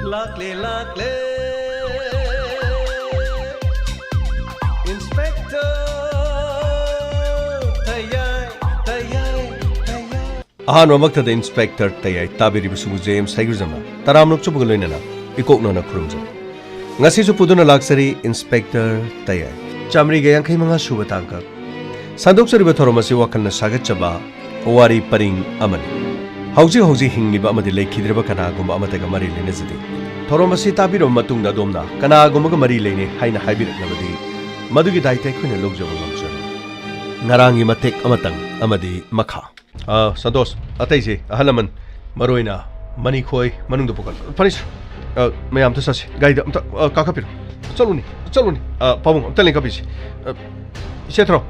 Luckily, luckily, Inspector TAYAI, TAYAI, TAYAI. Ahan wamakta the Inspector TAYAI tabiri busumu James Haigurjama taramnok chubuga loinana ikoknona khurumja ngasi su puduna laksari Inspector TAYAI chamri ga yankai manga suba tangka sandoksariba thoromasi wakalna sagachaba wari paring amani hauji hauji hingiba amadi lekhidreba kana gumba amataga mari lenezadi thoromasi tabiro matungda domna kana gumba mari lene haina haibiraknabadi madugi daite khune lokjaba ngamchar ngarangi matek amatang amadi makha Santos ataisi ahalaman maroina mani khoi manungda pokal panis mayam ta sasi gaida amta kakapir chaluni pabung amta lenka bisi setro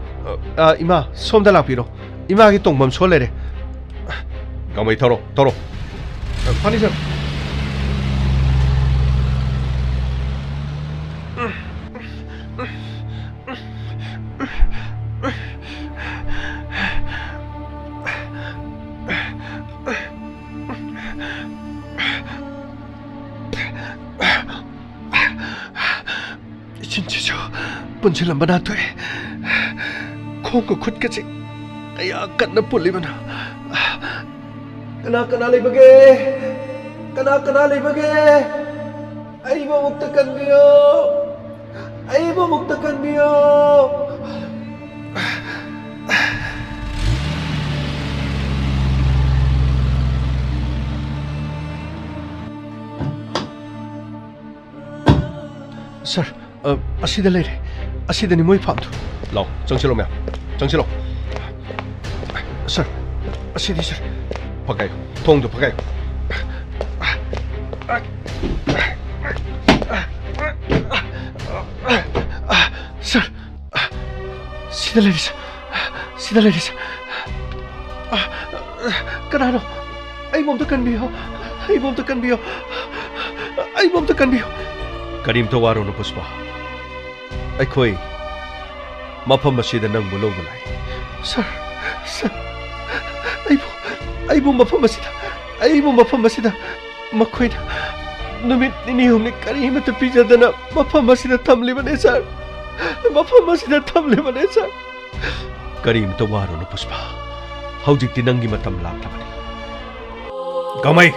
ima somda lapiro ima gi tongbam solere gamai toro panis 진짜죠 번질란 바나토에 콩고 굿까지 약간 나 볼리면 그나 리버게 그나 리버게 아이고 목탁한 비요 아이고 목탁한 비요 Sir, asida lady, asida ni muy panto. Lo, 정신로 매, 정신로. Sir, asida sir. Pagayo, 통도 pagayo. Sir, sida lady sir. Kanano, ay mom tekan biyo. Karim to waro no puspa. Ay koi mapam masida nang bulong bulay. Sir. Ay bo mapam masida. Makoy na. Numit ninihom ni Karim at pijada na mapam masida tamli man sir. Karim to waro no puspa. Haujik tinanggi matam lak tamani. Gamay.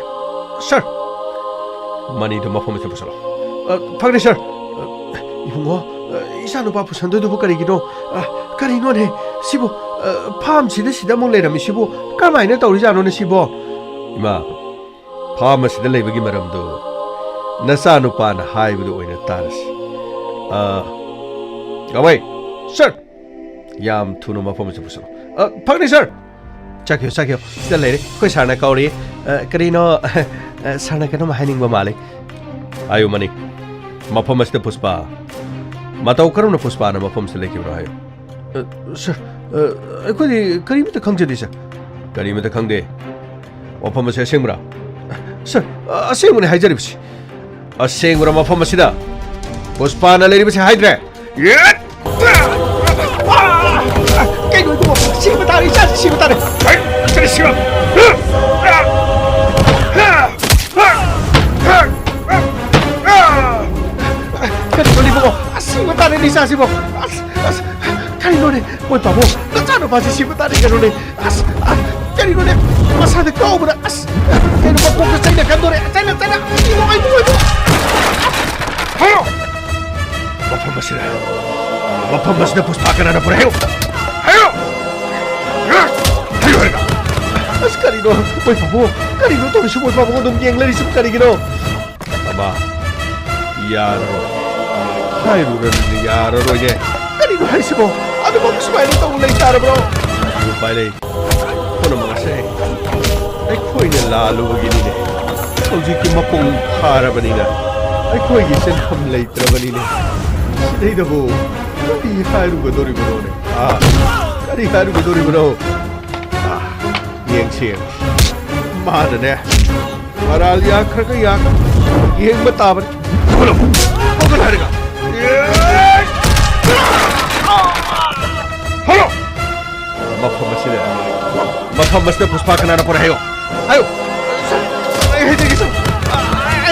Sir. Mani do mapam masida pusalo. Pagni sir, 이bungo 이사노 바pu 산도도 부까리기도 까리노네 시보 팜 시다 몰래라미 시보 까마이네 떠오르지 않노네 시보 이마 팜 시다 레이버기 마람도 나사노 파나 하이브도 오이나 따라시 까마이 sir 얌 투노 마포메스 부서 pagni sir 자기요 시다 레이레 코이 사나 까오리 까리노 사나 까노 마하닝바 말레 아유 마니 mapam asida puspa matau karam na puspa na mapam se leki bra hayo sir akhodi karim ta khangje di sir karim ta khangde mapam se sengmra sir asengmune haijari bisi asengmra mapam asida puspa na leri bisi haidre kai no to sibatari ai kare siba Sibatari Lisa sibo. Karinone, boy pabo. Natano basi sibatari kanone. Karinone, masa de cobra. Kaino papo ka China kandore. China. Ibo. Hayo. Mapam masida puspa kana na por hayo. Hayo. Karino, boy pabo. Karino to si boy pabo dong yang lari sib karigino. Aba. Yaro. 하이루라는 야라로게 까리로 하이시보 아주 먹수마이로 떠올라 있다 bro 이거 빨리 코너 먹었어 아이 코이네 라루기니네 솔직히 막공 파라바니나 아이 코이기 센함 레이트라바니네 시대이다고 까리 하이루가 노리브로네 까리 하이루가 노리브로 이행시행 마드네 마랄 야크라가 약 이행 맞다버리 그럼 먹을 하리가 Halo! Mapam masida puspa kana na por hayo. Ayo. Ay,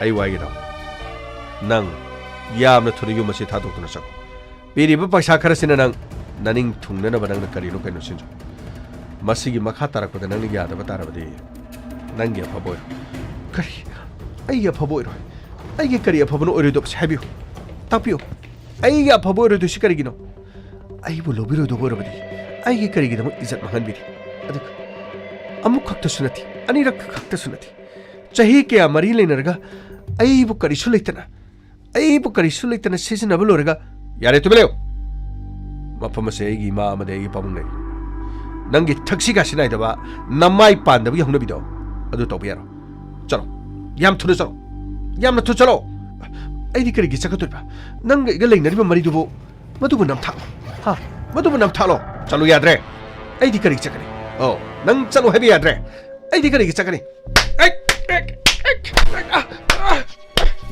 ai wai gida nang yam na thuni yu masi thadok tuna sak piri ba paisa khara sina nang naning thungna na banang na kari no kaino sin masi gi makha tarak pa nang ni ya da batara badi nang ya phaboy kari ai ya phaboy ro ai ge kari ya phabno ori do sabiu tapiu ai ya phaboy ro do shikari gino ai bu lobi ro do bor badi ai ge kari gi da izat mahan biri adak amuk khakta sunati ani rak khakta sunati chahi ke amari lenarga ai bu kari sulaitana ai bu kari sulaitana sesina bulorga yare tu beleo mafam se gi ma ma de gi pamung nei nangi thaksi ga sinai da ba namai pan da bi hongna bi do adu to biaro chalo yam thuna chalo yam na thu chalo ai di kari gi chaka ba nang ga lein nari ba mari du bo madu bu nam tha ha madu bu nam tha lo chalo yadre ai di kari chakani oh nang chalo hebi yadre ai di kari gi chakani ai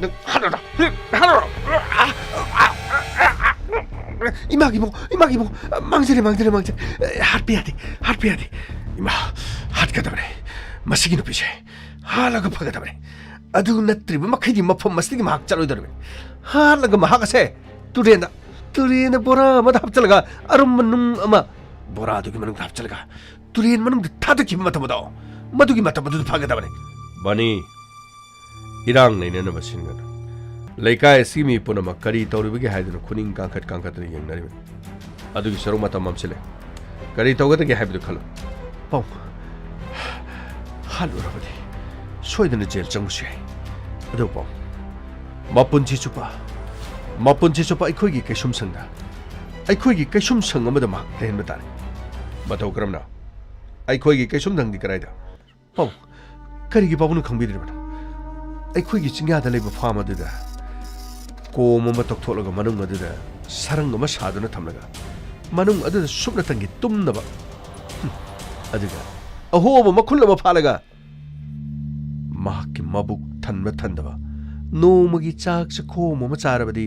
nang hana imagi mo mangjere hat piade ima hat ka dabre masigi no piche hala ga phaga dabre adu natri ba makhidi mafam masigi mak chalo darbe hala ga maha se turena bora ma hap chalaga arum manum ama bora du gi manum hap chalaga turen manum thada ki mata mada madu gi mata madu phaga dabre bani irang nei na masin ga leikai simi punama kari tawribagi haiduna khuning kangkhat ni yengnari adugi saru mata mamsile kari tawgata ge haibu khalo pau halu rabadi soidana jel changmusi adu pau mapunchi chupa aikoi gi kaisum sangda aikoi gi kaisum sang amada mak ten batare batau kramna aikoi gi kaisum dang di karaida pau kari gi babunu khangbi dirba aikoi gi chingya da leiba fama da ko mama tok tholaga manung adida sarang ma saduna thamlaga manung adida subna tangi tumnaba adiga aho ma makhul ma phalaga mahki mabuk thanba thandaba no magi chak se kho mama charabadi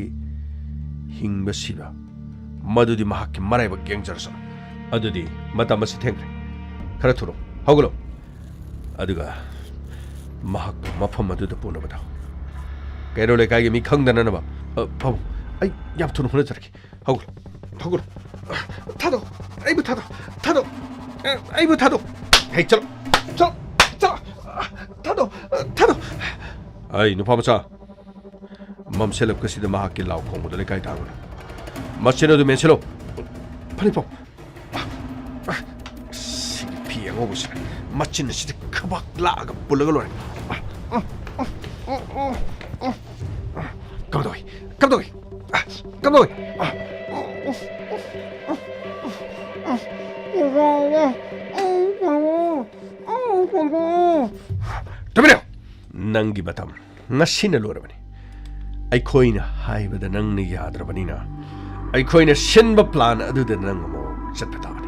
hingba siba madudi mahki maraiba gengjarsa adudi mata masi thengre khara thuro hawglo adiga mahak mafam adida puna bada kero le kai mi khang dana na ba pau ai yap thun hona jarki hagul thado ai bu thado hey chalo thado ai nu phamcha mam selap kasi da mahak ki law khong modale kai ta gona masino du menselo pani pau si piang obu si machin si de khabak la ga bulaga lo 감독이 더블요 낭기 바탐 나시나 로라바니 아이코이나 하이바다 낭니 야드라바니나 아이코이나 신바 플랜 아두데 낭모 쳇바타바니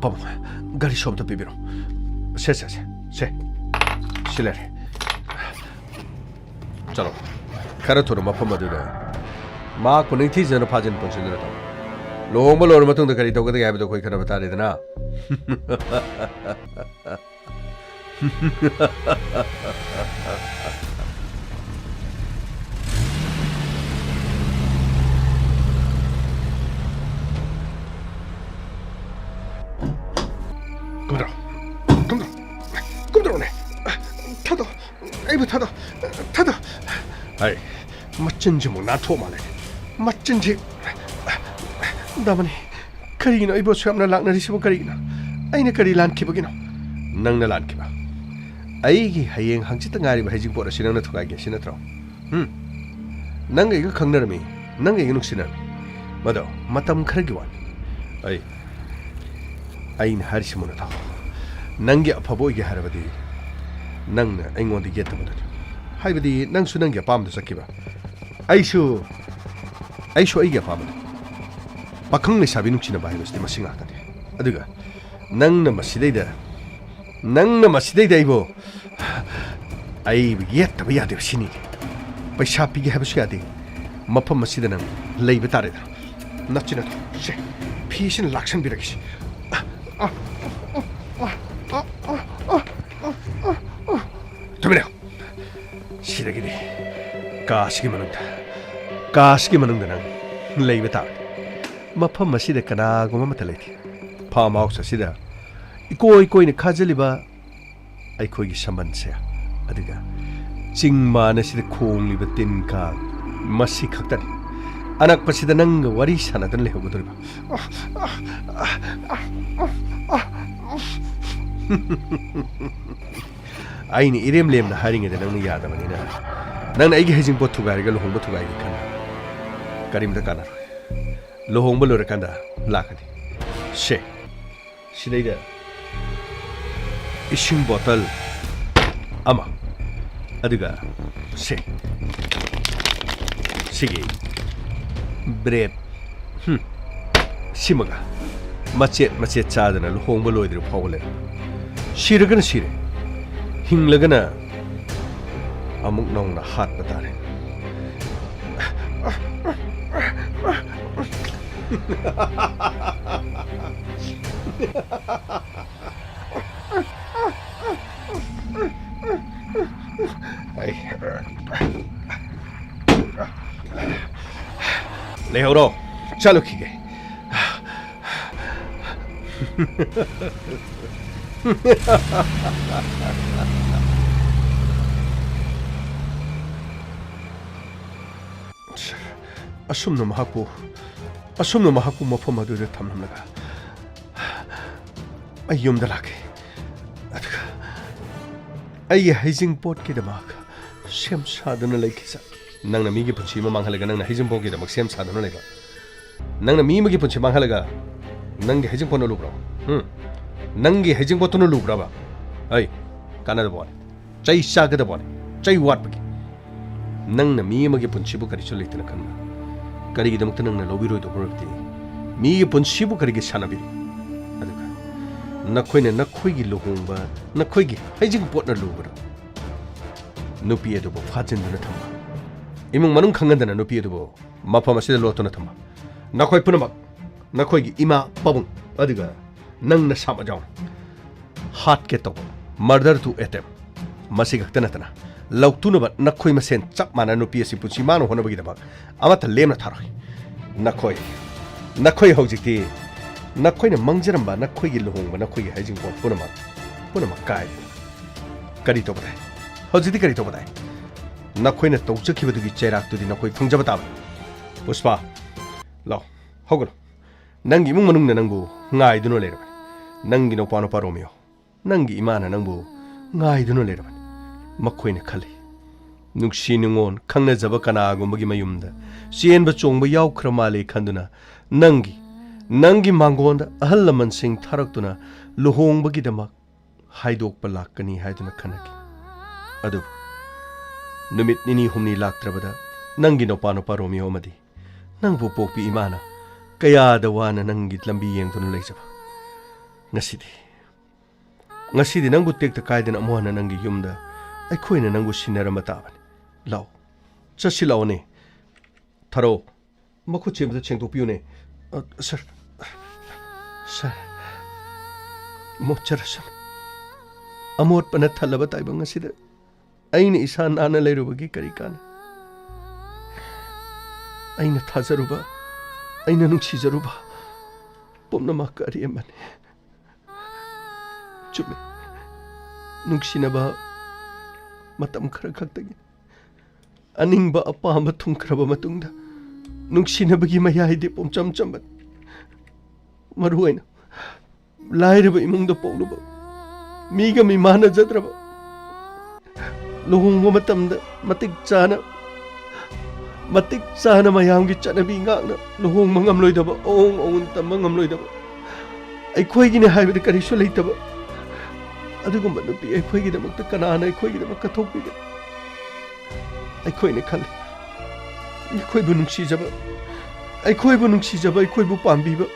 밥 가리 숍도 비비로 세 실레 चलो खरा थोर मफम अदुदा मा कुनिं थी जन फाजन पंचन रता लोंग लोर मतुंग करी तोगद याबदो कोई खरा बता रे दना kumdro ne thado aibu thado ai machinji mo na tho male machinji damani kari no ibo samna lakna risibo kari na aina kari lan khibagino nangna lan khiba ai gi hayeng hangchi ta ngari ba hajing pora sinang na thukai ge sinatro nang ga khangnar mi nang ga nuksina mado matam khar gi wan ai in har simona ta nang gi apabo gi harabadi nang na aingon di get mado haibadi nang su nang gi pam da sakiba aishu ai gi pam pakhang ni sabi nuksina ba hibasti masinga ta aduga nang na masidai da ibo ai yet ta ya de sini paisa pi gi habusi ade mafam masida nang leiba tare da nachina to se 피신 락션 비라기시 ꯊꯝꯃꯤꯔꯣ ꯁꯤꯗꯒꯤꯗꯤ ꯀꯥꯁꯤꯒꯤ ꯃꯅꯨꯡꯗ ꯅꯪ ꯂꯩꯕ ꯇꯥꯕꯅꯤ ꯃꯐꯝ ꯑꯁꯤꯗ ꯀꯅꯥꯒꯨꯝꯕ ꯑꯃꯠꯇ ꯂꯩꯇꯦ farm house ꯑꯁꯤꯗ ꯏꯀꯣꯏ ꯀꯣꯏꯅ ꯈꯥꯖꯤꯜꯂꯤꯕ ꯑꯩꯈꯣꯏꯒꯤ ꯁꯝꯕꯟꯁꯦ ꯑꯗꯨꯒ ꯆꯤꯡ ꯃꯥꯟ ꯑꯁꯤꯗ ꯈꯣꯡꯂꯤꯕ ꯇꯤꯟ ꯀꯥꯡ ꯃꯁꯤ ꯈꯛꯇꯅꯤ ꯑꯅꯛꯄꯁꯤꯗ ꯅꯪꯒ ꯋꯥꯔꯤ ꯁꯥꯟꯅꯗꯨꯅ ꯂꯩꯍꯧꯒꯗꯧꯔꯤꯕ ꯑꯩꯅ ꯏꯔꯦꯝ ꯂꯦꯝꯅ ꯍꯥꯏꯔꯤꯉꯩꯗ ꯅꯪꯅ ꯌꯥꯗꯕꯅꯤꯅ ꯅꯪꯅ ꯑꯩꯒꯤ ꯍꯩꯖꯤꯡꯄꯣꯠ ꯊꯨꯒꯥꯏꯔꯒ ꯂꯨꯍꯣꯡꯕ ꯊꯨꯒꯥꯏꯒꯦ ꯈꯟꯕ ꯀꯔꯤꯝꯇ ꯀꯥꯟꯅꯔꯣꯏ ꯂꯨꯍꯣꯡꯕ ꯂꯣꯏꯔꯀꯥꯟꯗ ꯂꯥꯛꯀꯅꯤ ꯁꯦ ꯁꯤꯗꯩꯗ ꯏꯁꯤꯡ ꯕꯣꯇꯜ ꯑꯃ ꯑꯗꯨꯒ ꯁꯤꯒꯤ ꯕ꯭ꯔꯦꯗ ꯁꯤꯃꯒ ꯃꯆꯦꯠ ꯆꯥꯗꯅ ꯂꯨꯍꯣꯡꯕ ꯂꯣꯏꯗ꯭ꯔꯤꯕ ꯐꯥꯎꯕ ꯂꯩꯔꯦ 시르그는 시래 힝르그는 아묵 넉나 핫바다래 레오로 잘루키게 asumno mahakpu mafam aduda thamnamlaga ayumda lake aduga ay hijing pot ki damak sem sadana laikisa nangna mi gi punchi ma manghalaga nangna hijing pot ki damak sem sadana laiba nangna mi ma gi punchi manghalaga nang gi hijing pot no lubra nang gi hijing pot no lubra ba ay kana da bon chai saga da bon chai wat bagi nangna mi ma gi punchi bu kari chulitna kanna ꯀꯔꯤꯒꯤꯗꯃꯛꯇ ꯅꯪꯅ ꯂꯧꯕꯤꯔꯣꯏꯗꯧꯕ ꯃꯔꯝꯗꯤ ꯃꯤꯒꯤ ꯄꯨꯟꯁꯤꯕꯨ ꯀꯔꯤꯒꯤ ꯁꯥꯟꯅꯕꯤꯔꯤ ꯑꯗꯨꯒ ꯅꯈꯣꯏꯅ ꯅꯈꯣꯏꯒꯤ ꯂꯨꯍꯣꯡꯕ ꯅꯈꯣꯏꯒꯤ ꯍꯩꯖꯤꯡꯄꯣꯠꯅ ꯂꯨꯕꯗ ꯅꯨꯄꯤ ꯑꯗꯨꯕꯨ ꯐꯥꯖꯤꯟꯗꯨꯅ ꯊꯝꯕ ꯏꯃꯨꯡ ꯃꯅꯨꯡ ꯈꯪꯍꯟꯗꯅ ꯅꯨꯄꯤ ꯑꯗꯨꯕꯨ ꯃꯐꯝ ꯑꯁꯤꯗ ꯂꯣꯠꯇꯨꯅ ꯊꯝꯕ ꯅꯈꯣꯏ ꯄꯨꯝꯅꯃꯛ ꯅꯈꯣꯏꯒꯤ ꯏꯃꯥ ꯄꯥꯕꯨꯡ ꯑꯗꯨꯒ ꯅꯪꯅ ꯁꯥꯃ ꯌꯥꯎꯅ ꯍꯥꯠꯀꯦ ꯇꯧꯕ ꯃꯔꯗꯔ ꯇꯨ ꯑꯦꯇꯦꯝ ꯃꯁꯤ ꯈꯛꯇ ꯅꯠꯇꯅ ꯂꯧꯇꯨꯅꯕ ꯅꯈꯣꯏ ꯃꯁꯦꯟ ꯆꯞ ꯃꯥꯟꯅ ꯅꯨꯄꯤ ꯑꯁꯤ ꯄꯨꯟꯁꯤ ꯃꯥꯡꯅ ꯍꯣꯠꯅꯕꯒꯤꯗꯃꯛ ꯑꯃꯠꯇ ꯂꯦꯝꯅ ꯊꯥꯔꯣꯏ ꯅꯈꯣꯏ ꯍꯧꯖꯤꯛꯇꯤ ꯅꯈꯣꯏꯅ ꯃꯪꯖꯔꯝꯕ ꯅꯈꯣꯏꯒꯤ ꯂꯨꯍꯣꯡꯕ ꯅꯈꯣꯏꯒꯤ ꯍꯩꯖꯤꯡꯄꯣꯠ ꯄꯨꯝꯅꯃꯛ ꯀꯥꯏ ꯀꯔꯤ ꯇꯧꯕ ꯇꯥꯏ ꯍꯧꯖꯤꯛꯇꯤ ꯀꯔꯤ ꯇꯧꯕ ꯇꯥꯏ ꯅꯈꯣꯏꯅ ꯇꯧꯖꯈꯤꯕꯗꯨꯒꯤ ꯆꯩꯔꯥꯛꯇꯨꯗꯤ ꯅꯈꯣꯏ ꯈꯪꯖꯕ ꯇꯥꯕꯅꯤ ꯄꯨꯁꯄꯥ ꯂꯥꯎ ꯍꯧꯒꯠꯂꯣ ꯅꯪꯒꯤ ꯏꯃꯨꯡ ꯃꯅꯨꯡꯅ ꯅꯪꯕꯨ ꯉꯥꯏꯗꯨꯅ ꯂꯩꯔꯕꯅꯤ ꯅꯪꯒꯤ ꯅꯨꯄꯥ ꯔꯣꯃꯤꯌꯣ ꯅꯪꯒꯤ ꯏꯃꯥꯅ ꯅꯪꯕꯨ ꯉꯥꯏꯗꯨꯅ ꯂꯩꯔꯕꯅꯤ ꯃꯈꯣꯏꯅ ꯈꯜꯂꯤ ꯅꯨꯡꯁꯤ ꯅꯨꯡꯉꯣꯟ ꯈꯪꯅꯖꯕ ꯀꯅꯥꯒꯨꯝꯕꯒꯤ ꯃꯌꯨꯝꯗ ꯆꯦꯟꯕ ꯆꯣꯡꯕ ꯌꯥꯎꯈ꯭ꯔ ꯃꯥꯜꯂꯦ ꯈꯟꯗꯨꯅ ꯅꯪꯒꯤ ꯃꯥꯡꯒꯣꯟꯗ ꯑꯍꯜ ꯂꯃꯟꯁꯤꯡ ꯊꯥꯔꯛꯇꯨꯅ ꯂꯨꯍꯣꯡꯕꯒꯤꯗꯃꯛ ꯍꯥꯏꯗꯣꯛꯄ ꯂꯥꯛꯀꯅꯤ ꯍꯥꯏꯗꯨꯅ ꯈꯟꯅꯈꯤ ꯑꯗꯨꯕꯨ ꯅꯨꯃꯤꯠ ꯅꯤꯅꯤ ꯍꯨꯝꯅꯤ ꯂꯥꯛꯇ꯭ꯔꯕꯗ ꯅꯪꯒꯤ ꯅꯨꯄꯥ ꯔꯣꯃꯤꯌꯣ ꯑꯃꯗꯤ ꯅꯪꯕꯨ ꯄꯣꯛꯄꯤ ꯏꯃꯥꯅ ꯀꯌꯥꯗ ꯋꯥꯅ ꯅꯪꯒꯤ ꯂꯝꯕꯤ ꯌꯦꯡꯗꯨꯅ ꯂꯩꯖꯕ ꯉꯁꯤꯗꯤ ꯅꯪꯕꯨ ꯇꯦꯛꯇ ꯀꯥꯏꯗꯅ ꯑꯃꯨꯛ ꯍꯟꯅ ꯅꯪꯒꯤ ꯌꯨꯝꯗ ꯑꯩꯈꯣꯏꯅ ꯅꯪꯕꯨ ꯁꯤꯟꯅꯔꯝꯕ ꯇꯥꯕꯅꯤ ꯂꯥꯎ ꯆꯠꯁꯤ ꯂꯥꯎꯅꯦ ꯊꯥꯔꯣ ꯃꯈꯨꯠ ꯆꯦꯝꯕꯗ ꯁꯦꯡꯗꯣꯛꯄꯤꯌꯨꯅꯦ ꯁꯔ ꯃꯣꯠꯆꯔꯁꯅꯨ ꯑꯃꯣꯠꯄꯅ ꯊꯜꯂꯕ ꯇꯥꯏꯕꯪ ꯑꯁꯤꯗ ꯑꯩꯅ ꯏꯁꯥ ꯅꯥꯟꯅ ꯂꯩꯔꯨꯕꯒꯤ ꯀꯔꯤ ꯀꯥꯟꯅꯩ ꯑꯩꯅ ꯊꯥꯖꯔꯨꯕ ꯑꯩꯅ ꯅꯨꯡꯁꯤꯖꯔꯨꯕ ꯄꯨꯝꯅꯃꯛ ꯑꯔꯦꯝꯕꯅꯤ ꯆꯨꯝꯃꯤ ꯅꯨꯡꯁꯤꯅꯕ ꯃꯇꯝ ꯈꯔ ꯈꯛꯇꯒꯤ ꯑꯅꯤꯡꯕ ꯑꯄꯥꯝꯕ ꯊꯨꯡꯈ꯭ꯔꯕ ꯃꯇꯨꯡꯗ ꯅꯨꯡꯁꯤꯅꯕꯒꯤ ꯃꯌꯥꯏꯗꯤ ꯄꯨꯝꯆꯝ ꯆꯝꯕ ꯃꯔꯨꯑꯣꯏꯅ ꯂꯥꯏꯔꯕ ꯏꯃꯨꯡꯗ ꯄꯣꯛꯂꯨꯕ ꯃꯤꯒ ꯃꯤꯃꯥꯟꯅꯖꯗ꯭ꯔꯕ ꯂꯨꯍꯣꯡꯕ ꯃꯇꯝꯗ ꯃꯇꯤꯛ ꯆꯥꯅ ꯃꯌꯥꯝꯒꯤ ꯆꯠꯅꯕꯤ ꯉꯥꯛꯅ ꯂꯨꯍꯣꯡꯕ ꯉꯝꯂꯣꯏꯗꯕ ꯑꯑꯣꯡ ꯇꯝꯕ ꯉꯝꯂꯣꯏꯗꯕ ꯑꯩꯈꯣꯏꯒꯤꯅꯦ ꯍꯥꯏꯕꯗ ꯀꯔꯤꯁꯨ ꯂꯩꯇꯕ ꯑꯗꯨꯒꯨꯝꯕ ꯅꯨꯄꯤ ꯑꯩꯈꯣꯏꯒꯤꯗꯃꯛꯇ ꯀꯅꯥꯅ ꯑꯩꯈꯣꯏꯒꯤꯗꯃꯛ ꯀꯠꯊꯣꯛꯄꯤꯒꯅꯤ ꯑꯩꯈꯣꯏꯅ ꯈꯜꯂꯤ ꯑꯩꯈꯣꯏꯕꯨ ꯅꯨꯡꯁꯤꯖꯕ ꯑꯩꯈꯣꯏꯕꯨ ꯄꯥꯝꯕꯤꯕ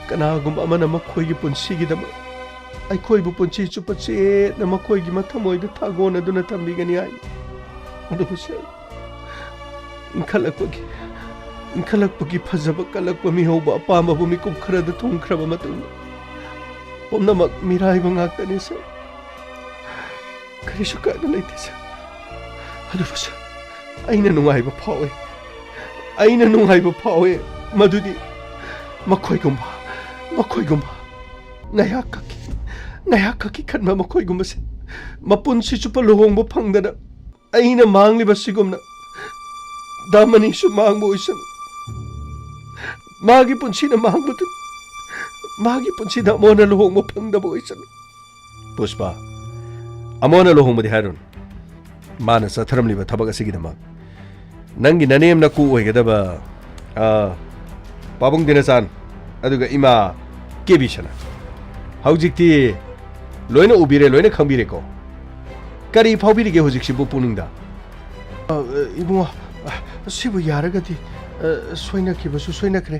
ꯀꯅꯥꯒꯨꯝꯕ ꯑꯃꯅ ꯃꯈꯣꯏꯒꯤ ꯄꯨꯟꯁꯤꯒꯤꯗꯃꯛ ꯑꯩꯈꯣꯏꯕꯨ ꯄꯨꯟꯁꯤ ꯆꯨꯞꯄ ꯆꯦꯠꯅ ꯃꯈꯣꯏꯒꯤ ꯃꯊꯃꯣꯏꯗ ꯊꯥꯒꯣꯟꯅꯗꯨꯅ ꯊꯝꯕꯤꯒꯅꯤ ꯍꯥꯏ ꯑꯗꯨꯕꯨ ꯏꯟꯈꯠꯂꯛꯄꯒꯤ ꯐꯖꯕ ꯀꯜꯂꯛꯄ ꯃꯤꯍꯧꯕ ꯑꯄꯥꯝꯕꯕꯨ ꯃꯤꯀꯨꯞ ꯈꯔꯗ ꯊꯨꯡꯈ꯭ꯔꯕ ꯃꯇꯨꯡꯗ ꯄꯨꯝꯅꯃꯛ ꯃꯤꯔꯥꯏꯕ ꯉꯥꯛꯇꯅꯤ ꯁꯔ ꯀꯔꯤꯁꯨ ꯀꯥꯏꯕ ꯂꯩꯇꯦ ꯁꯥꯔ ꯑꯗꯨꯕꯨ ꯁꯥꯔ ꯑꯩꯅ ꯅꯨꯡꯉꯥꯏꯕ ꯐꯥꯎꯋꯦ ꯃꯗꯨꯗꯤ ꯃꯈꯣꯏꯒꯨꯝꯕ ꯉꯥꯏꯍꯥꯛꯈꯛꯀꯤ ꯈꯟꯕ ꯃꯈꯣꯏꯒꯨꯝꯕꯁꯦ ꯃꯄꯨꯟꯁꯤ ꯆꯨꯞꯄ ꯂꯨꯍꯣꯡꯕ ꯐꯪꯗꯅ ꯑꯩꯅ ꯃꯥꯡꯂꯤꯕꯁꯤꯒꯨꯝꯅ ꯗꯥꯃꯅꯤꯁꯨ ꯃꯥꯡꯕ ꯑꯣꯏꯁꯅꯨ ꯃꯥꯒꯤ ꯄꯨꯟꯁꯤꯅ ꯃꯥꯡꯕꯗꯨ ꯃꯥꯒꯤ ꯄꯨꯟꯁꯤꯗ ꯑꯃꯣꯟꯅ ꯂꯨꯍꯣꯡꯕ ꯐꯪꯗꯕ ꯑꯣꯏꯁꯅꯨ ꯄꯨꯁꯄꯥ ꯑꯃꯣꯟꯅ ꯂꯨꯍꯣꯡꯕꯗꯤ ꯍꯥꯏꯔꯨꯅꯨ ꯃꯥꯅ ꯆꯠꯊꯔꯝꯂꯤꯕ ꯊꯕꯛ ꯑꯁꯤꯒꯤꯗꯃꯛ ꯅꯪꯒꯤ ꯅꯅꯦꯝ ꯅꯀꯨ ꯑꯣꯏꯒꯗꯕ ꯄꯥꯕꯨꯡ ꯗꯤꯅꯆꯥꯟ ꯑꯗꯨꯒ ꯏꯃꯥ ꯀꯦꯕꯤꯁꯅ ꯍꯧꯖꯤꯛꯇꯤ ꯂꯣꯏꯅ ꯎꯕꯤꯔꯦ ꯂꯣꯏꯅ ꯈꯪꯕꯤꯔꯦꯀꯣ ꯀꯔꯤ ꯐꯥꯎꯕꯤꯔꯤꯒꯦ ꯍꯧꯖꯤꯛꯁꯤꯕꯨ ꯄꯨꯛꯅꯤꯡꯗ ꯏꯕꯨꯡꯉꯣ ꯁꯤꯕꯨ ꯌꯥꯔꯒꯗꯤ ꯁꯣꯏꯅꯈꯤꯕꯁꯨ ꯁꯣꯏꯅꯈ꯭ꯔꯦ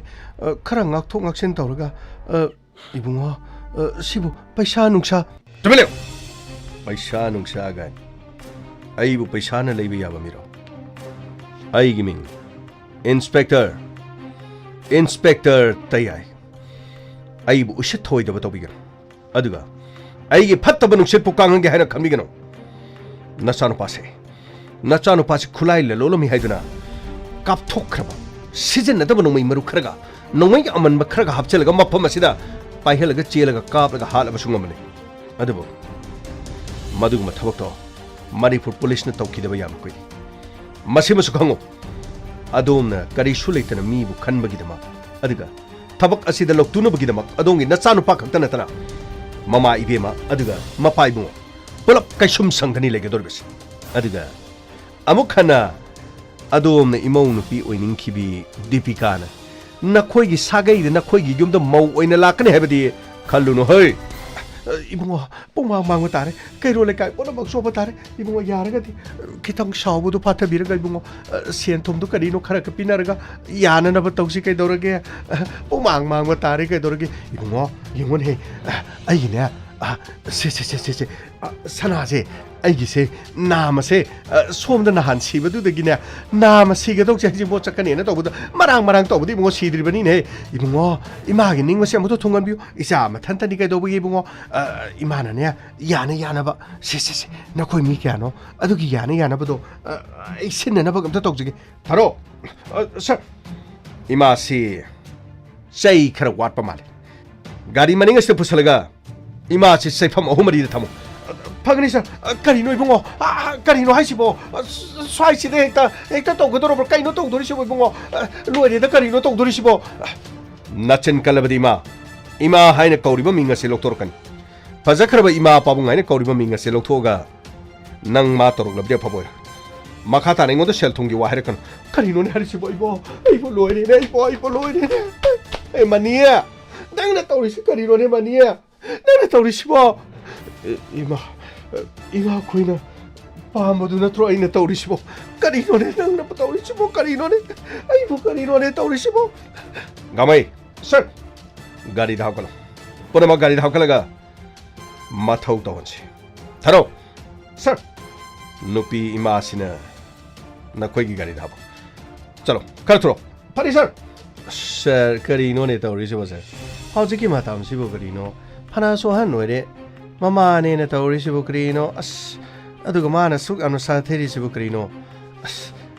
ꯈꯔ ꯉꯥꯛꯊꯣꯛ ꯉꯥꯛꯁꯤꯟ ꯇꯧꯔꯒ 이봉아 시부 पैसा नुक्सा तुमले पैसा नुक्सा गा 아이부 पैसा न लेबे याबा मिरो 아이기 मिंग इंस्पेक्टर तयाई 아이부 उसित थोइदब तोबिगन अदुगा 아이기 फत्तब नुक्सित पुकांगे हायना खमिगनो नचानुपासे खुलाई ललोलमी हायदुना कापथोखरबा सिजनदब नोंमै मरु खरगा नोंमै अमनब खरगा हापचलगा मफम असिदा पाइहलगा चेलगा कापलगा हालबा सुंगमने अदुबो मदुगमा थबकतो मणिपुर पुलिस न तौखिदबा याम कोइ मसिमसु खंगो अदोमना करिसु लेतना मीबु खनबगिदमा अदुगा थबक असिदा लोक्तुनबगिदमा अदोंगी नचानुपा खक्ता नतना ममा इबेमा अदुगा मपाइबु पुलप कैसुम संगनी लेगदोरबस अदुगा अमुक खना अदोमना इमौ नुपी ओइनिंखिबी दीपिकाना नखोइगी सागैदे नखोइगी युमदा मौ ओइना लाकने हेबदी खल्लुनो है इबुंगो पोंमा मांगो तारे कैरो लेकाय पोलमक सोबा तारे इबुंगो यारगदी खितंग सावबदो पाथबिरगा इबुंगो सेनथोमदो करिनो खरा कपिनरगा याननब तौसी कैदोरगे पोंमा मांगो तारे कैदोरगे इबुंगो यंगोन हे आइगिने से सनाजे आइगिसे नाम से सोमद नहान सिबदुदगिने नाम सिगदोक जे बो चकने तौबद मरांग तौबदि इबुंगो सिद्रिबनि ने इबुंगो इमागी निंगमसे अमतो थुंगनबियो इसा मथंतनि कैदोबगी इबुंगो इमानने यानबा से नखोइ मी क्यानो अदुगी यानबदो इसिननबग अमतो तौजगे थारो सर इमासी चै खर वाटपा माले गाड़ी मनिंगसे पुसलगा इमासी सैफम अहुमरी थमो फगनी सर करिनो इबुंगो करिनो हाइसिबो स्वाइसिदे हेक्ता तौगदोरबो कइनो तौदोरिसिबो इबुंगो लोइरेदा करिनो तौदोरिसिबो नचन कलबदी इमा हाइना कौरिबो मिंगसे लोक्तोरकन फजखरबा इमा पाबुंग हाइना कौरिबो मिंगसे लोक्थोगा नंग मा तोरगलबदे फबोय मखा तानेंगोदो सेलथुंगी वाहरकन करिनो ने हारिसिबो इबो लोइरे लोइरे ए मनिया नंगना तौरिसि करिनो ने मनिया नंगना तौरिसिबो इमा खोइना पामबदु नत्रो आइना तौरिसिबो करिनो ने नंगना तौरिसिबो करिनो ने तौरिसिबो गामै सर गाड़ी धावकलो पुनः गाड़ी धावकलगा मथौ तवनसे थारो सर नुपी इमासिना नखोइगी गाड़ी धावो चलो खर थरो फरी सर करिनो ने तौरिसिबो सर हौजिकी मातामसिबो करिनो फना सोहान नोइरे ममाने ने तौरिसिबो करिनो अदुगा माना सुक अनु साथेरिसिबो करिनो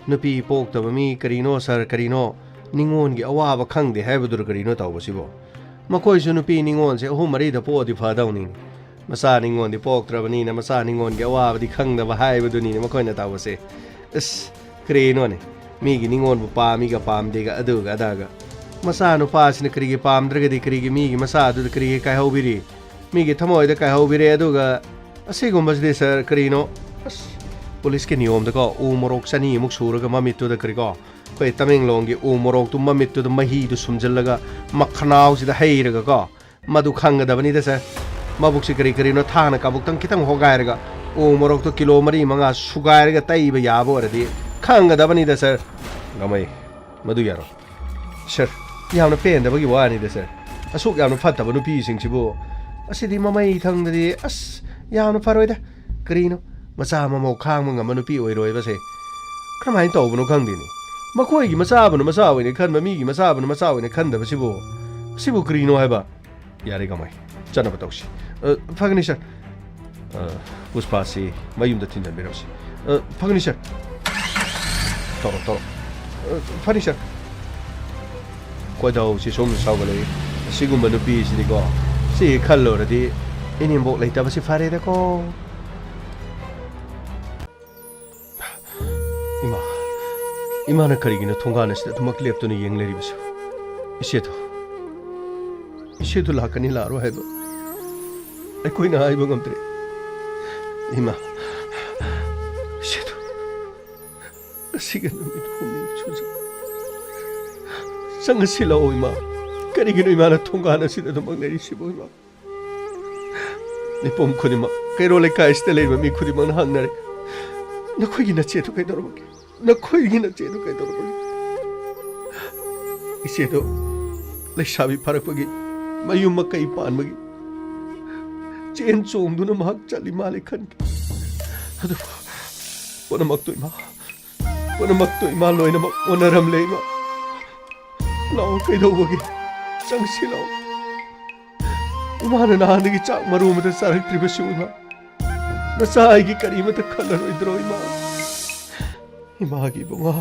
नुपी पोक्तब मी करिनो सर करिनो निंगोनगी अवाब खंगदे हाइबदुर करिनो तौबसिबो मखोइसु नुपी निंगोनसे अहुम मरीदा पोदि फादौनी मसा निंगोनदि पोक्त्रबनीना मसा निंगोनगी अवाबदि खंगदबा हाइबदुनी मखोइना तौबसे करिनोने मीगी निंगोनबु पामीगा पामदेगा अदुगा अदागा मसा नुपासिना करिगी पामद्रगदि करिगी मीगी मसा अदुदा करिगी काइहौबिरी मीगी थमोइदा काइहौबिरे अदुगा असिगुम्बसदि सर करिनो पुलिस के नियम दको उ मोरोक सनी मुक सुरगा ममित्तुदा करिको कोइ तमेंगलोंगी उ मोरोक तु ममित्तुदा मही दु सुमजलगा मखनाउसिदा हैरगा को मदु खंगदबनिदा सर मबुक्सि करिनो थाना काबुक्तंग खितंग होगायरगा उ मोरोक तो किलो मरी मंगा सुगायरगा तैबा याबो अरदि खंगदबनिदा सर गमै मदु यारो सर यामना पेंदबगी वानिदा सर असुक यामना फत्तब नुपी सिंगसिबो असिदि ममै थंगदि यामना फरोइदा करिनो मचा ममौ खांग ngam नुपी ओइरोइबसे क्रमाइन तौबनो खंगदिनि मखोइगी मचाबनो मचा ओइने खनबा मीगी मचाबनो मचा ओइने खंदबसिबो सिबो करिनो हाइबा यारे गमै चनब तौसि फगनि sir पुष्पासी Mayum the thin मेरोसी Phagni sir तोरो तोरो फनी सर कोइदाउ सि सोम सावगले सिगुम नुपी सिनिको सि खल्लोरदि इनिमबो लेताबसि फारेदको इमाना करिगिना थोंगानसिदा तुमक लेप्तुना येंगलेरिबसु इसेतो लाकनी लारो हाइबो अखोइना हाइबो गमत्रे इमा इसेतो सिगन मिट हुमी छुज संग सिलाओ इमा करिगिनो इमाना थोंगानसिदा तुमक लेरिसिबो इमा निपोम खुदिमा कैरो लेकाइस्ते लेबा मी खुदिमा हांगनारे नखोइगी नचेतो कैदोरबके नखोइगी नचेतो कैदोरबके इसेतो लेसाबी फरकपगी मयूम मकई पानबगी चेन चोंगदुना महक चली माले खनके अदु पुनमक्तो इमा लोइनमक ओनरमले इमा लाओ कैदोबगी चंगसिलाओ इमाना नानगी चाक मरुमदा सारक्त्रिबसु इमा नसाइगी करीमता खल्लरोइद्रो इमा इमागी बुंगा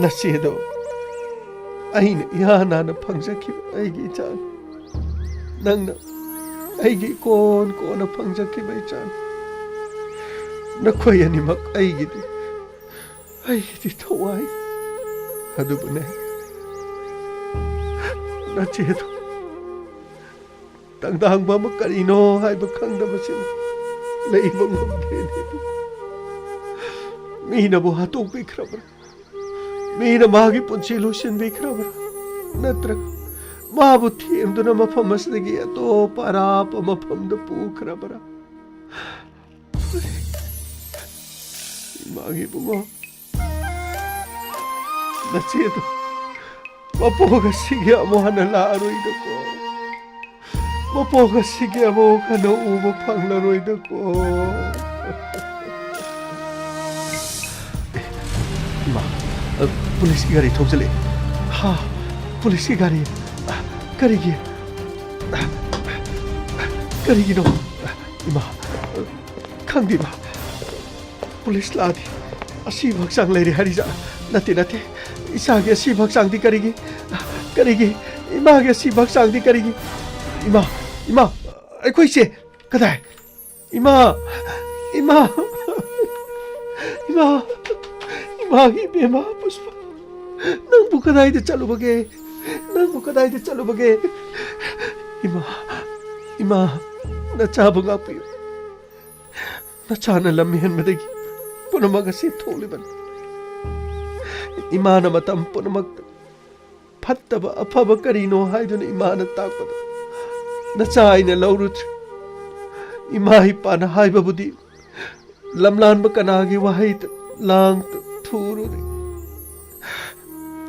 नसेदो अहिने यानाना फंगजखि अहिगी चान नंगना अहिगी कोन फंगजखि बै चान नखोय अनिमक अहिगी थवाई अदुबने नचेदो तंगदांगबा म करिनो हाइब खंगदबसिन लेइबो ngomdene मीनबो हातोकबिख्रबरा मीना मागी पुंसी लोसिनबिख्रबरा नत्रग माबु थेमदुना मफम असदगी अतोप अराप मफमद पुख्रबरा मागी बुंगो नचेदो मपोगा सिगे अमोहना लारोइदको मपोगा सिगे अमोहना उबो फंगलरोइदको पुलिस की गाड़ी थोंचले हाँ पुलिस की गाड़ी करेगी नो इमा खंगदीबा पुलिस लादी असी भक्सांग लेरे हरिजा नते इसागे असी भक्सांग दी करेगी इमा के असी भक्सांग दी करेगी इमा अखोई से कदाय इमा मागी बेमा पुष्पा नंबु कदाइदे चलुबगे इमा नचाबु गापियो नचाना लम्हेन मदगी पुनमगसी थोलिबन इमाना मतम पुनमग फत्तब अफब करिनो हाइदुन इमाना ताकपद नचाइना लौरुत्र इमा हिपाना हाइबबुदी लमलानब कनागी वाहित लांग थूरुदे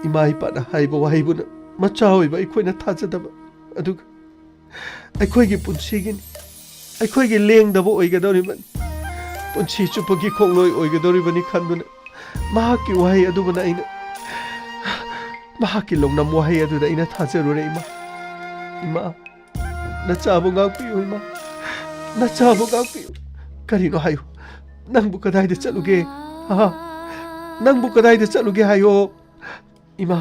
इमा इपाना हाइब वाहिबुना मचा होइबा अखोइना थाजदब अदुगा अखोइगी पुंसीगिनि अखोइगी लेंदब ओइगदोरिबन पुंसी चुपगी खोंलोय ओइगदोरिबनि खंदुना महाकी वाहि अदुबना आइना महाकी लोंगनम वाहि अदुदा आइना थाजरुरे इमा नचाबु गापियो इमा नचाबु गापियो करिनो हायो नंबु कदाइदे चलुगे हा नंबु कदाइदे चलुगे हायो इमा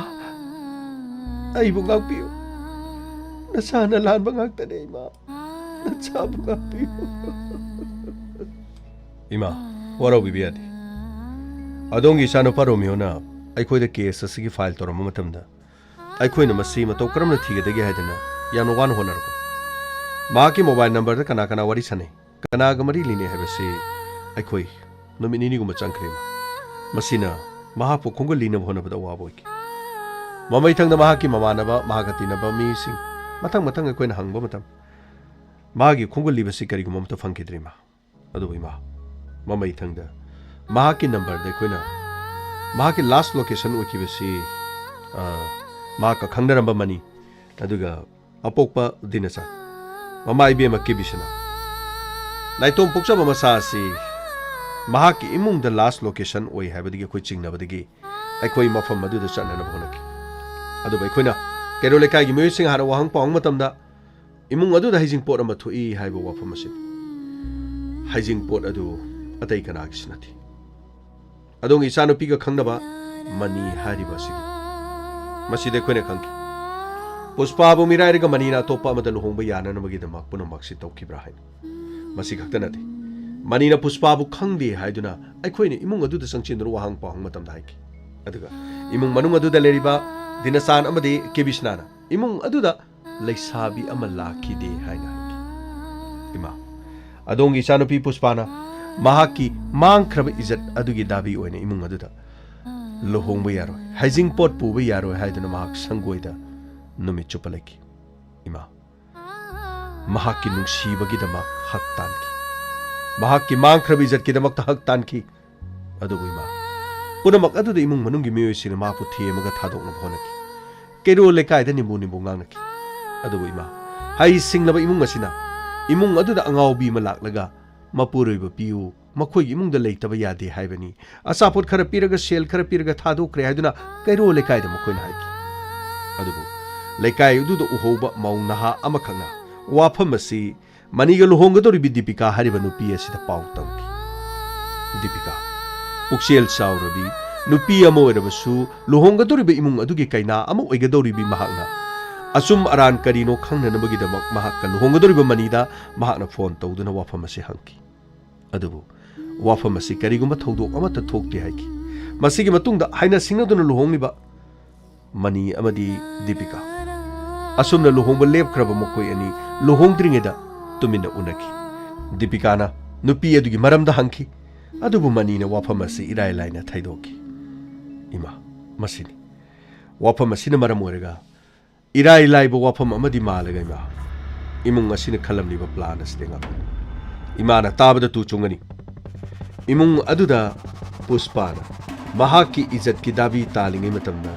आइबु गापियो नसाना लानबा गाक्तने इमा नचाबु गापियो इमा वराउ बिबियादी अदोंगी सानो पारोमियोना अखोइदा केस असगी फाइल तोरम मतमदा अखोइना मसी मतौ करमना थिगदगे हाइदना यानो वान होनरको माकी मोबाइल नंबर दा कना वारी सने कनागा मरी लिने हाइबसे अखोइ नुमिनिनी गुम चंख्रेमा मसिना महापु खुंगु लिनब होनबदा वाबोइकी ममै थंगदा महाकी ममानबा महागतिनबा मीसिंग मतंग अखोइना हंगबा मतम मागी खुंगु लिबसी करिगु ममतो फंकिद्रिमा अदु इमा ममै थंगदा महाकी नंबर दे अखोइना महाकी लास्ट लोकेशन ओइकिबसी महाका खंगनरंबा मनी अदुगा अपोकपा दिनसा ममा इबेमा किबिसना नाइतोम पुक्सबा मसासी महाकी इमुंग द लास्ट लोकेशन ओइ हाबदिगे कोइ चिंगनबदिगे अखोइ मफम मदुदा चनना होनकी अदुबा अखोइना केरो लेकाइगी म्युसिंग हारा वाहंग पांग मतमदा imung adu da hijing pot ama thui haiba wafam asin hijing pot adu atai kana gisinati adong isano piga khangnaba mani hariba sigi maside khone khangki puspa bu mirai rega mani na topa amada luhongba yana namagi damak punamak si tawkibra hain masi khakta nati mani na puspa bu khangdi haiduna aikhoine imung adu da sangchin ru wahang pahang matam da haiki aduga imung manung adu da leriba dinasan amadi kebisnana imung adu da leisabi ama lakhi de haina haiki ima adong isano pi puspana mahaki mangkraba izat adugi dabi oine imung adu da luhongba yaro hijing pot pu ba yaro haiduna mahak sangoida numit chupalaki ima mahaki nungsibagi damak hak tanki mahaki mangkraba izat ki damak ta hak tanki adugo ima punamak adu da imung manungi miyo sina mapu themaga thadok na phonaki kero lekai da nimbu nimbu ngangnaki adugo ima hai singlaba imung asina imung adu da angau bi malak laga mapuroi ba piu makhoi imung da leitaba yade haibani asapot khara piraga sel khara piraga thadokre haiduna kero lekai da makhoi na haiki adugo lekai udu da uhoba maunaha amakhanga wafam asi maniga luhongadori bi Deepika hariba nupi asida pau tangki Deepika puksel saurabi nupi amo erabasu luhongadori bi imung adugi kaina amo oigadori bi mahakna asum aran karino khangna nabagi damak mahakka luhongadori bi manida mahakna phone tawduna wafam asi hanki adubu wafam asi kariguma thodok amata thokte haiki masigi matungda haina singnaduna luhongiba mani amadi Deepika asumna luhongba lepkraba mokoi ani luhongdringeda tumina unaki Deepika na nupi adugi maramda hanki adubu mani na wafam asi irai laina thaidoki ima masini wafam asina maram orega irai laiba wafam amadi malaga ima imung asina khalamliba plan asdenga ima na tabada tu chungani imung aduda puspana mahaki izat ki dabi talingi matamna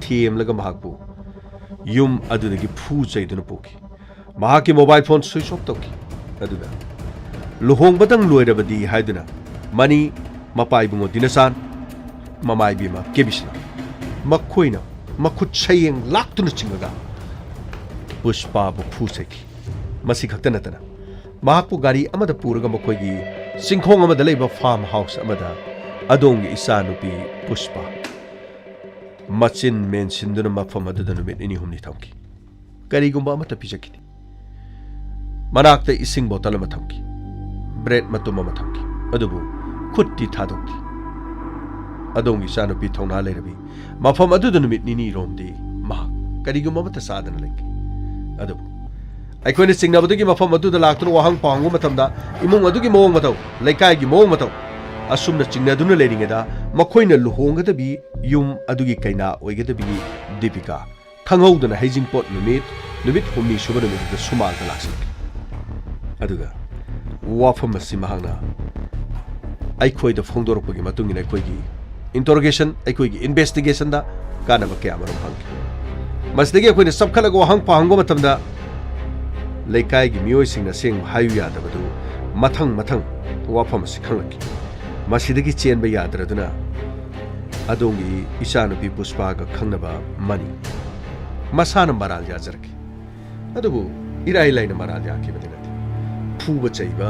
thiem laga mahakbu yum adudagi phu chaiduna poki mahaki mobile phone switch off toki aduda luhong batang loirabadi haiduna mani mapai bungo dinasan mamai bima kebisna makhoina makhut chayeng laktuna chingaga pushpa bu phu seki masi khakta natana mahakpu gari amada puraga makhoigi singkhong amada leiba farm house amada adongi isanupi pushpa machin mensinduna mafam aduda numit ini humni thamki karigumba amata pijakini manakta ising bottle ama thamki bread matuma ama thamki adubu khutti thadokti adongi sanupi thongna leirabi mafam aduda numit nini romdi ma karigumba amata sadana lek adubu aikhoine singnabadagi mafam aduda laktuna wahang pangu matamda imung adugi mawang mataw laikai gi mawang mataw asumna chingnaduna leiringeda makhoina luhongadabi yum adugi kaina oigadabi Deepika khanghaudana hijing pot numit humni suba numit da sumal da laksik aduga wafam asi mahangna aikhoi da phongdorpagi matungina aikhoigi interrogation aikhoigi investigation da kana ba kya maram hang masdegi aikhoina sabkhalago hang pahango matamda laikai gi mioi singna seng hayu yadabadu mathang wafam asi khanglaki masidagi chenba yadraduna adongi isanupi puspaga khangnaba mani masana maral yajarki adubu irai laina maral yaki badinati phuba chaiba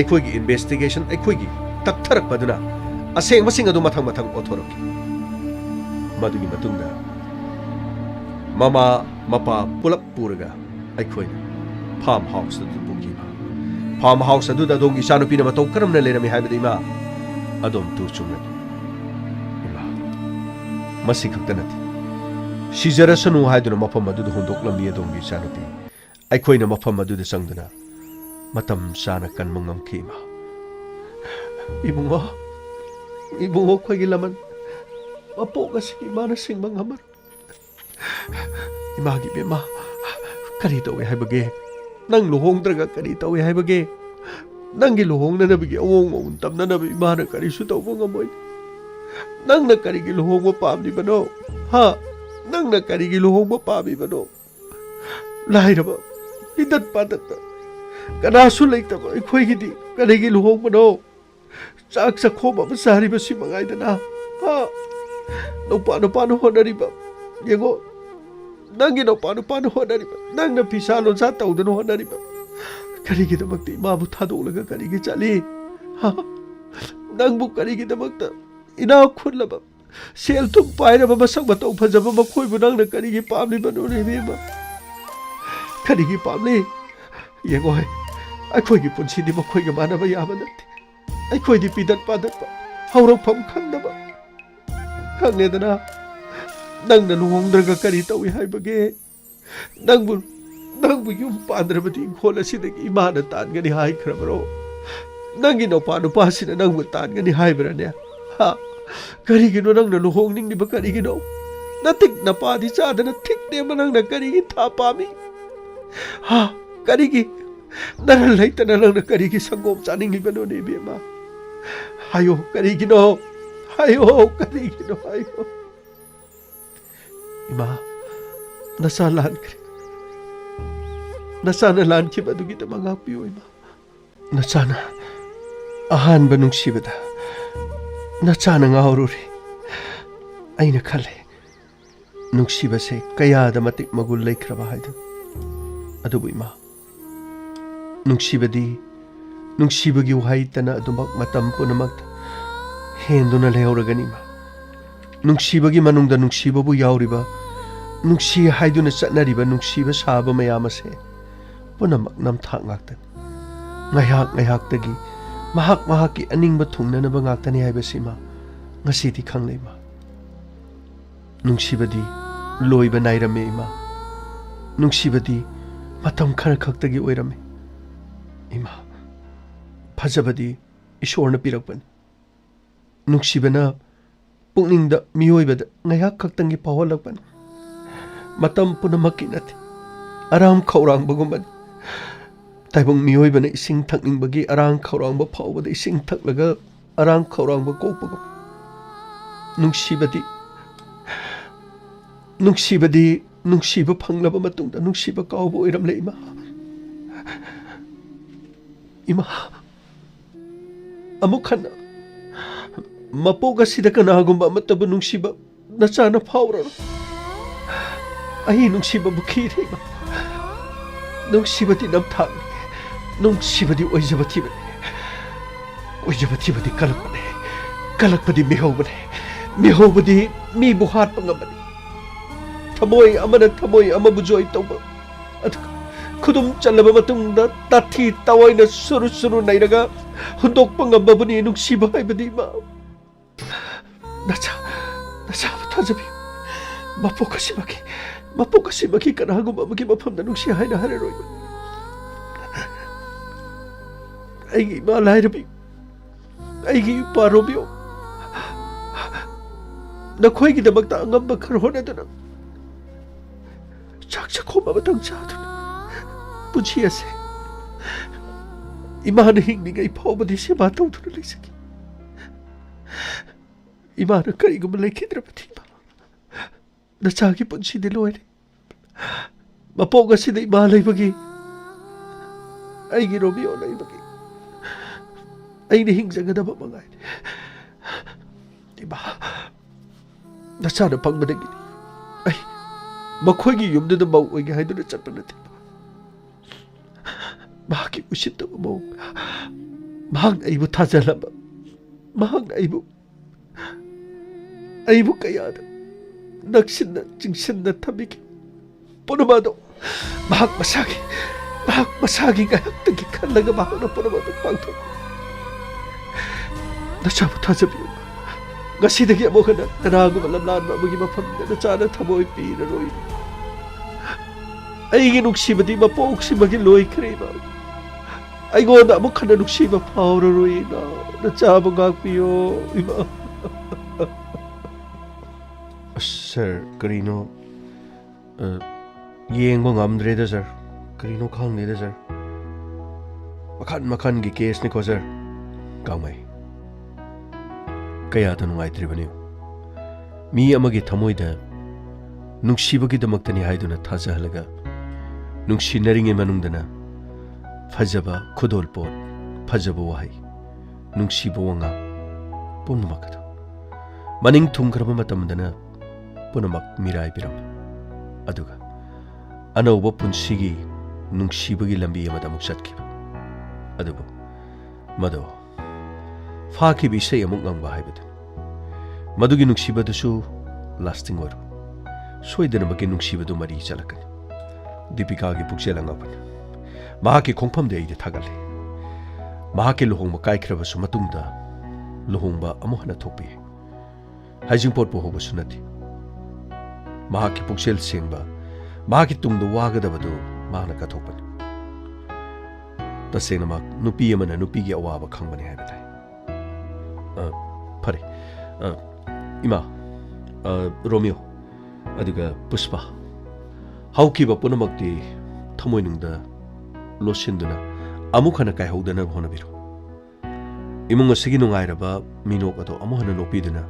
aikhoigi investigation aikhoigi taktarak baduna aseng masing adu mathang othoroki madugi matungda mama mapa pulap puraga aikhoina farm house adu bukiba farm house adu da dongi isanupi na matau karamna lerami haibadi ma adom tu chungani ima masi khakta nati sijarasanu haiduna mafam adu hondok lambi adongi sanupi aikhoina mafam adu sangduna matam sana kan mangam khima ibungo khoi gilaman apo kasi imana sing mangamar imagi bema kari tawe haibage nang luhongdraga kari tawe haibage nangi luhong na nabigi awong mauntam na nabi imana kari su tawbo ngamoy nang na kari gi luhong mo pamdi bano ha nang na kari gi luhong mo pamdi bano lahira ba idat padat na kana su laik ta ko ikhoi gi di kari gi luhong bano sak sa khoma ba sari ba si mangai da na ha no pa no honari ba yengo Nangi no panu panu honariba. Nang na pisa lo sa tau dano honariba. Karigi da magta imabu thadolaga karigi chali. Ha? Nang bu karigi da magta ina khunlaba. Sel tum paira ba masak matau phajaba makhoi bu nang na karigi pamli banu re me ma. Karigi pamli. Yengoi. Akhoi gi punsi di makhoi ga mana ba yaba natte. Akhoi di pidat padat ba. Haurok pham khangdaba. Khangne dana. Nang na luhongdraga kari tawi haibage. Nangbu yum pandrabati ingkhol asidagi imana tangani haikrabaro. Nangi no panu pasina nangbu tangani haibrane. Ha. Karigino nang na luhongning diba karigino. Natik na padi sadana tik de manang na karigi tapami. Ha. Karigi. Naralaita na lang na karigi sanggom saning ibano ni bima. Hayo karigino. Hayo karigino hayo. Ima, nasalaan ka rin. Nasanalaan ki ba doon kita mga piyo, Ima? Nasana, ahan ba nung sibada? Nasana nga horori. Ay nakali. Nung siba say, kaya da matik magulay krabahay doon. Ado bo, Ima? Nung siba giuhay ta na adumak matampo na magta. Hendo na layaw ragan, Ima. Nung siba gi manung da nung siba bu yaw riba. Nung siya haidu na sa nariba nung siba saba mayama se. Punamak namthak ngaktan. Ngayak tagi. Mahak aning batung na nabangaktan ni haiba si ma. Ngasiti kang na ima. Nung siba di loy ba nairame ima. Nung siba di matam karakak tagi oirame. Ima. Pazaba di ishor na pirakpan. Nung siba na pungning da miyoy ba da ngayak kaktangi pawalakpan. Matam po na makinati. Aram kaurang baguman. Taibong miyoy ba na ising takning bagi arang kaurang ba pao ba da ising taklaga arang kaurang ba kopagom. Nung siba panglaba matungda nung siba kaubo iram la ima. Ima. Amukan na. Mapoga sida ka nagumba mataba nung siba na sana paura. Ay, nung siba bukiri ma. Nung siba di namtang. Nung siba di oijabati ba. Oijabati ba di kalak ba ne. Kalak ba di mihaw ba ne. Mihaw ba di mi buhat pa nga ba ne. Tamoy ama na tamoy ama bujoy tau ba. At kudum chalaba matong na tati taway na suru-suru na inaga. Hundok pa nga ba ba ni nung siba ay ba di ma. Nasa matasabi. Mapokasi ka na hagum amagi mapam na nung siya ay na hararoy. Ay malay rabi. Ay parobiyo. Nakoy ginamag ta ang magkaroon na doon. Saksa ko mamatang siya doon. Pujiya siya. Imana hingning ay paubadi siya mataw doon na laysaki. Imana karigong malay kidrapati ba. Nasagi po si Deloy. Mapoga sila imalay bagi. Ay ginobio na ibagi. Ay nihingsa nga na ba mga ini. Diba? Nasana pang managini. Ay, makoy giyom na mauoy nga doon na tsapan natin. Mahaki usit na mo. Mahag na ibo tazala ba? Mahag na ibo. Ay ibo kaya na. Nagsin na, jingsin na tabiki. Punamado, mahak masagi gayak tagikan lang mahak na punamado pangto. Nasabot ha sabi mo. Ngasi nagya mo ka na, tanago malamlaan mo maging mapamda na sana tamoy pinaroy. Ay ginugsi ba di mapaugsi magiloy krema. Ay gona mo ka na nugsi mapauraroy na. Nasabot gagpiyo, ima. Sir, karino yengbo ngamdreda sir. Karino khangdeda sir. Makan gi case ni ko sir. Kamay. Kaya ta nungaitribani. Mi amagi thamoida nungshibagi damaktani haiduna thajahalaga. Nungshinaringe manungdana fajaba khudolpot fajaba wahai. Nungsiba wanga punmakata. Maning thumkraba matamdana punamak mirai biram aduga ꯑꯅꯧꯕ ꯄꯨꯟꯁꯤꯒꯤ ꯅꯨꯡꯁꯤꯕꯒꯤ ꯂꯝꯕꯤ ꯑꯃꯗ ꯑꯃꯨꯛ ꯆꯠꯈꯤꯕ ꯑꯗꯨꯕꯨ ꯃꯗꯣ ꯐꯥꯈꯤꯕ ꯏꯁꯩ ꯑꯃꯨꯛ ꯉꯪꯕ ꯍꯥꯏꯕꯗꯨ ꯃꯗꯨꯒꯤ ꯅꯨꯡꯁꯤꯕꯗꯨꯁꯨ ꯂꯥꯁꯇꯤꯡ ꯑꯣꯏꯔꯣ ꯁꯣꯏꯗꯅꯃꯛꯀꯤ ꯅꯨꯡꯁꯤꯕꯗꯨ ꯃꯔꯤ ꯆꯠꯂꯛꯀꯅꯤ ꯗꯤꯄꯤꯀꯥꯒꯤ ꯄꯨꯛꯆꯦꯜ ꯑꯉꯛꯄꯅꯤ ꯃꯍꯥꯛꯀꯤ ꯈꯣꯡꯐꯝꯗꯤ ꯑꯩꯗꯤ ꯊꯥꯒꯠꯂꯤ ꯃꯍꯥꯛꯀꯤ ꯂꯨꯍꯣꯡꯕ ꯀꯥꯏꯈ꯭ꯔꯕꯁꯨ ꯃꯇꯨꯡꯗ ꯂꯨꯍꯣꯡꯕ ꯑꯃꯨꯛ ꯍꯟꯅ ꯊꯣꯛꯄ ꯌꯥꯏ ꯍꯩꯖꯤꯡꯄꯣꯠꯄꯨ ꯍꯧꯕꯁꯨ ꯅꯠꯇꯦ ꯃꯍꯥꯛꯀꯤ ꯄꯨꯛꯆꯦꯜ ꯁꯦꯡꯕ ꯃꯍꯥꯛꯀꯤ ꯇꯨꯡꯗ ꯋꯥꯒꯗꯕꯗꯨ ꯃꯍꯥꯛꯅ ꯀꯠꯊꯣꯛꯄꯅꯤ ꯇꯁꯦꯡꯅꯃꯛ ꯅꯨꯄꯤ ꯑꯃꯅ ꯅꯨꯄꯤꯒꯤ ꯑꯋꯥꯕ ꯈꯪꯕꯅꯤ ꯍꯥꯏꯕ ꯇꯥꯏ ꯐꯔꯦ ꯏꯃꯥ ꯔꯣꯃꯤꯌꯣ ꯑꯗꯨꯒ ꯄꯨꯁꯄꯥ ꯍꯧꯈꯤꯕ ꯄꯨꯝꯅꯃꯛꯇꯤ ꯊꯃꯣꯏꯅꯨꯡꯗ ꯂꯣꯠꯁꯤꯟꯗꯨꯅ ꯑꯃꯨꯛ ꯍꯟꯅ ꯀꯥꯏꯍꯧꯗꯅꯕ ꯍꯣꯠꯅꯕꯤꯔꯣ ꯏꯃꯨꯡ ꯑꯁꯤꯒꯤ ꯅꯨꯡꯉꯥꯏꯔꯕ ꯃꯤꯅꯣꯛ ꯑꯗꯣ ꯑꯃꯨꯛ ꯍꯟꯅ ꯅꯣꯛꯄꯤꯗꯨꯅ